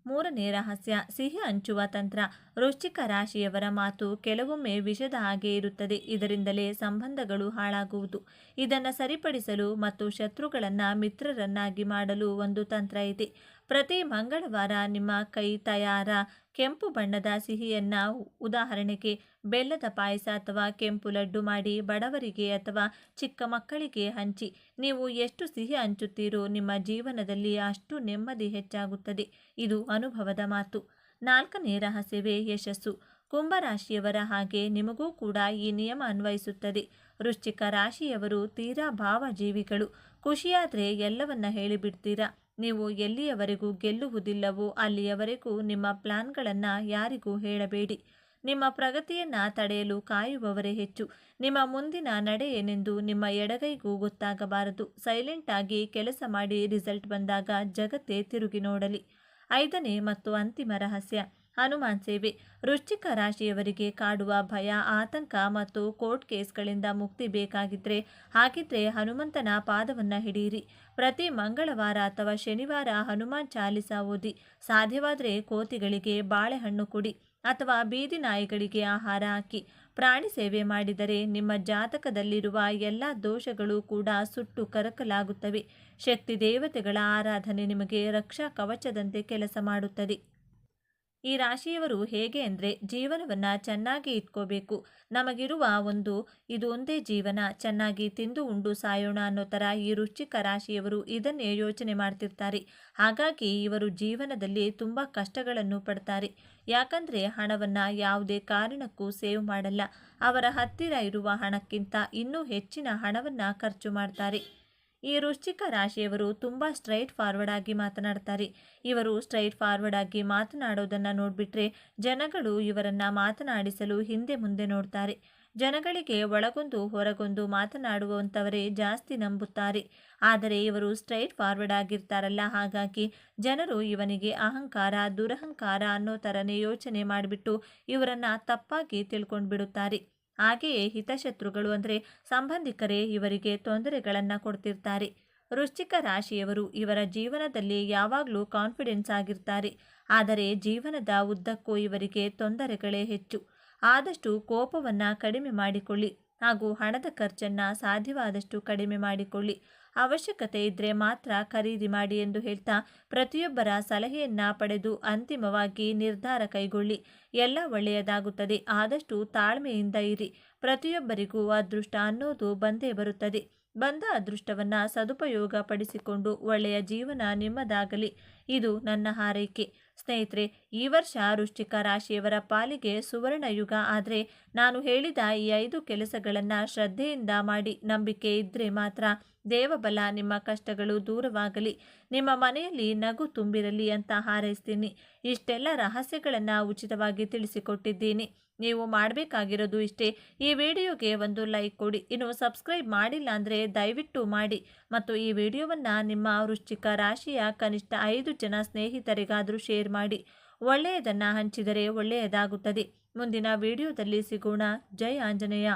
ಮೂರನೇ ರಹಸ್ಯ, ಸಿಹಿ ಹಂಚುವ ತಂತ್ರ. ವೃಶ್ಚಿಕ ರಾಶಿಯವರ ಮಾತು ಕೆಲವೊಮ್ಮೆ ವಿಷದ ಹಾಗೆ ಇರುತ್ತದೆ. ಇದರಿಂದಲೇ ಸಂಬಂಧಗಳು ಹಾಳಾಗುವುದು. ಇದನ್ನು ಸರಿಪಡಿಸಲು ಮತ್ತು ಶತ್ರುಗಳನ್ನು ಮಿತ್ರರನ್ನಾಗಿ ಮಾಡಲು ಒಂದು ತಂತ್ರ ಇದೆ. ಪ್ರತಿ ಮಂಗಳವಾರ ನಿಮ್ಮ ಕೈ ತಯಾರ ಕೆಂಪು ಬಣ್ಣದ ಸಿಹಿಯನ್ನು, ಉದಾಹರಣೆಗೆ ಬೆಲ್ಲದ ಪಾಯಸ ಅಥವಾ ಕೆಂಪು ಲಡ್ಡು ಮಾಡಿ ಬಡವರಿಗೆ ಅಥವಾ ಚಿಕ್ಕ ಮಕ್ಕಳಿಗೆ ಹಂಚಿ. ನೀವು ಎಷ್ಟು ಸಿಹಿ ಹಂಚುತ್ತೀರೋ ನಿಮ್ಮ ಜೀವನದಲ್ಲಿ ಅಷ್ಟು ನೆಮ್ಮದಿ ಹೆಚ್ಚಾಗುತ್ತದೆ. ಇದು ಅನುಭವದ ಮಾತು. ನಾಲ್ಕನೇ ರಹಸ್ಯವೇ ಯಶಸ್ಸು. ಕುಂಭರಾಶಿಯವರ ಹಾಗೆ ನಿಮಗೂ ಕೂಡ ಈ ನಿಯಮ ಅನ್ವಯಿಸುತ್ತದೆ. ವೃಶ್ಚಿಕ ರಾಶಿಯವರು ತೀರಾ ಭಾವಜೀವಿಗಳು. ಖುಷಿಯಾದರೆ ಎಲ್ಲವನ್ನ ಹೇಳಿಬಿಡ್ತೀರಾ. ನೀವು ಎಲ್ಲಿಯವರೆಗೂ ಗೆಲ್ಲುವುದಿಲ್ಲವೋ ಅಲ್ಲಿಯವರೆಗೂ ನಿಮ್ಮ ಪ್ಲಾನ್ಗಳನ್ನು ಯಾರಿಗೂ ಹೇಳಬೇಡಿ. ನಿಮ್ಮ ಪ್ರಗತಿಯನ್ನು ತಡೆಯಲು ಕಾಯುವವರೇ ಹೆಚ್ಚು. ನಿಮ್ಮ ಮುಂದಿನ ನಡೆ ಏನೆಂದು ನಿಮ್ಮ ಎಡಗೈಗೂ ಗೊತ್ತಾಗಬಾರದು. ಸೈಲೆಂಟ್ ಆಗಿ ಕೆಲಸ ಮಾಡಿ ರಿಸಲ್ಟ್ ಬಂದಾಗ ಜಗತ್ತೇ ತಿರುಗಿ ನೋಡಲಿ. ಐದನೇ ಮತ್ತು ಅಂತಿಮ ರಹಸ್ಯ, ಹನುಮಾನ್ ಸೇವೆ. ವೃಶ್ಚಿಕ ರಾಶಿಯವರಿಗೆ ಕಾಡುವ ಭಯ, ಆತಂಕ ಮತ್ತು ಕೋರ್ಟ್ ಕೇಸ್ಗಳಿಂದ ಮುಕ್ತಿ ಹಾಗಿದ್ರೆ ಹನುಮಂತನ ಪಾದವನ್ನು ಹಿಡಿಯಿರಿ. ಪ್ರತಿ ಮಂಗಳವಾರ ಅಥವಾ ಶನಿವಾರ ಹನುಮಾನ್ ಚಾಲಿಸ ಓದಿ. ಸಾಧ್ಯವಾದರೆ ಕೋತಿಗಳಿಗೆ ಬಾಳೆಹಣ್ಣು ಕೊಡಿ ಅಥವಾ ಬೀದಿ ನಾಯಿಗಳಿಗೆ ಆಹಾರ ಹಾಕಿ. ಪ್ರಾಣಿ ಸೇವೆ ಮಾಡಿದರೆ ನಿಮ್ಮ ಜಾತಕದಲ್ಲಿರುವ ಎಲ್ಲ ದೋಷಗಳು ಕೂಡ ಸುಟ್ಟು ಕರಕಲಾಗುತ್ತವೆ. ಶಕ್ತಿ ದೇವತೆಗಳ ಆರಾಧನೆ ನಿಮಗೆ ರಕ್ಷಾ ಕವಚದಂತೆ ಕೆಲಸ ಮಾಡುತ್ತದೆ. ಈ ರಾಶಿಯವರು ಹೇಗೆ ಅಂದರೆ, ಜೀವನವನ್ನು ಚೆನ್ನಾಗಿ ಇಟ್ಕೋಬೇಕು, ನಮಗಿರುವ ಇದು ಒಂದೇ ಜೀವನ, ಚೆನ್ನಾಗಿ ತಿಂದು ಉಂಡು ಸಾಯೋಣ ಅನ್ನೋ ಥರ ಈ ವೃಶ್ಚಿಕ ರಾಶಿಯವರು ಇದನ್ನೇ ಯೋಚನೆ ಮಾಡ್ತಿರ್ತಾರೆ. ಹಾಗಾಗಿ ಇವರು ಜೀವನದಲ್ಲಿ ತುಂಬ ಕಷ್ಟಗಳನ್ನು ಪಡ್ತಾರೆ. ಯಾಕಂದರೆ ಹಣವನ್ನು ಯಾವುದೇ ಕಾರಣಕ್ಕೂ ಸೇವ್ ಮಾಡಲ್ಲ. ಅವರ ಹತ್ತಿರ ಇರುವ ಹಣಕ್ಕಿಂತ ಇನ್ನೂ ಹೆಚ್ಚಿನ ಹಣವನ್ನು ಖರ್ಚು ಮಾಡ್ತಾರೆ. ಈ ವೃಶ್ಚಿಕ ರಾಶಿಯವರು ತುಂಬ ಸ್ಟ್ರೈಟ್ ಫಾರ್ವರ್ಡ್ ಆಗಿ ಮಾತನಾಡ್ತಾರೆ. ಇವರು ಸ್ಟ್ರೈಟ್ ಫಾರ್ವರ್ಡ್ ಆಗಿ ಮಾತನಾಡೋದನ್ನು ನೋಡಿಬಿಟ್ರೆ ಜನಗಳು ಇವರನ್ನು ಮಾತನಾಡಿಸಲು ಹಿಂದೆ ಮುಂದೆ ನೋಡ್ತಾರೆ. ಜನಗಳಿಗೆ ಒಳಗೊಂದು ಹೊರಗೊಂದು ಮಾತನಾಡುವಂಥವರೇ ಜಾಸ್ತಿ ನಂಬುತ್ತಾರೆ. ಆದರೆ ಇವರು ಸ್ಟ್ರೈಟ್ ಫಾರ್ವರ್ಡ್ ಆಗಿರ್ತಾರಲ್ಲ, ಹಾಗಾಗಿ ಜನರು ಇವನಿಗೆ ಅಹಂಕಾರ, ದುರಹಂಕಾರ ಅನ್ನೋ ಥರನೇ ಯೋಚನೆ ಮಾಡಿಬಿಟ್ಟು ಇವರನ್ನು ತಪ್ಪಾಗಿ ತಿಳ್ಕೊಂಡು ಬಿಡುತ್ತಾರೆ. ಹಾಗೆಯೇ ಹಿತಶತ್ರುಗಳು ಅಂದರೆ ಸಂಬಂಧಿಕರೇ ಇವರಿಗೆ ತೊಂದರೆಗಳನ್ನು ಕೊಡ್ತಿರ್ತಾರೆ. ವೃಶ್ಚಿಕ ರಾಶಿಯವರು ಇವರ ಜೀವನದಲ್ಲಿ ಯಾವಾಗಲೂ ಕಾನ್ಫಿಡೆನ್ಸ್ ಆಗಿರ್ತಾರೆ. ಆದರೆ ಜೀವನದ ಉದ್ದಕ್ಕೂ ಇವರಿಗೆ ತೊಂದರೆಗಳೇ ಹೆಚ್ಚು. ಆದಷ್ಟು ಕೋಪವನ್ನು ಕಡಿಮೆ ಮಾಡಿಕೊಳ್ಳಿ ಹಾಗೂ ಹಣದ ಖರ್ಚನ್ನು ಸಾಧ್ಯವಾದಷ್ಟು ಕಡಿಮೆ ಮಾಡಿಕೊಳ್ಳಿ. ಅವಶ್ಯಕತೆ ಇದ್ದರೆ ಮಾತ್ರ ಖರೀದಿ ಮಾಡಿ ಎಂದು ಹೇಳ್ತಾ ಪ್ರತಿಯೊಬ್ಬರ ಸಲಹೆಯನ್ನು ಪಡೆದು ಅಂತಿಮವಾಗಿ ನಿರ್ಧಾರ ಕೈಗೊಳ್ಳಿ. ಎಲ್ಲ ಒಳ್ಳೆಯದಾಗುತ್ತದೆ. ಆದಷ್ಟು ತಾಳ್ಮೆಯಿಂದ ಇರಿ. ಪ್ರತಿಯೊಬ್ಬರಿಗೂ ಅದೃಷ್ಟ ಅನ್ನೋದು ಬಂದೇ ಬರುತ್ತದೆ. ಬಂದ ಅದೃಷ್ಟವನ್ನು ಸದುಪಯೋಗ ಪಡಿಸಿಕೊಂಡು ಒಳ್ಳೆಯ ಜೀವನ ನಿಮ್ಮದಾಗಲಿ. ಇದು ನನ್ನ ಹಾರೈಕೆ. ಸ್ನೇಹಿತರೆ, ಈ ವರ್ಷ ವೃಶ್ಚಿಕ ರಾಶಿಯವರ ಪಾಲಿಗೆ ಸುವರ್ಣ ಯುಗ. ಆದರೆ ನಾನು ಹೇಳಿದ ಈ 5 ಕೆಲಸಗಳನ್ನು ಶ್ರದ್ಧೆಯಿಂದ ಮಾಡಿ, ನಂಬಿಕೆ ಇದ್ದರೆ ಮಾತ್ರ ದೇವಬಲ ನಿಮ್ಮ ಕಷ್ಟಗಳು ದೂರವಾಗಲಿ, ನಿಮ್ಮ ಮನೆಯಲ್ಲಿ ನಗು ತುಂಬಿರಲಿ ಅಂತ ಹಾರೈಸ್ತೀನಿ. ಇಷ್ಟೆಲ್ಲ ರಹಸ್ಯಗಳನ್ನು ಉಚಿತವಾಗಿ ತಿಳಿಸಿಕೊಟ್ಟಿದ್ದೀನಿ. ನೀವು ಮಾಡಬೇಕಾಗಿರೋದು ಇಷ್ಟೇ. ಈ ವಿಡಿಯೋಗೆ ಒಂದು ಲೈಕ್ ಕೊಡಿ. ಇನ್ನು ಸಬ್ಸ್ಕ್ರೈಬ್ ಮಾಡಿಲ್ಲ ಅಂದರೆ ದಯವಿಟ್ಟು ಮಾಡಿ ಮತ್ತು ಈ ವಿಡಿಯೋವನ್ನು ನಿಮ್ಮ ವೃಶ್ಚಿಕ ರಾಶಿಯ ಕನಿಷ್ಠ 5 ಜನ ಸ್ನೇಹಿತರಿಗಾದರೂ ಶೇರ್ ಮಾಡಿ. ಒಳ್ಳೆಯದನ್ನು ಹಂಚಿದರೆ ಒಳ್ಳೆಯದಾಗುತ್ತದೆ. ಮುಂದಿನ ವಿಡಿಯೋದಲ್ಲಿ ಸಿಗೋಣ. ಜೈ ಆಂಜನೇಯ.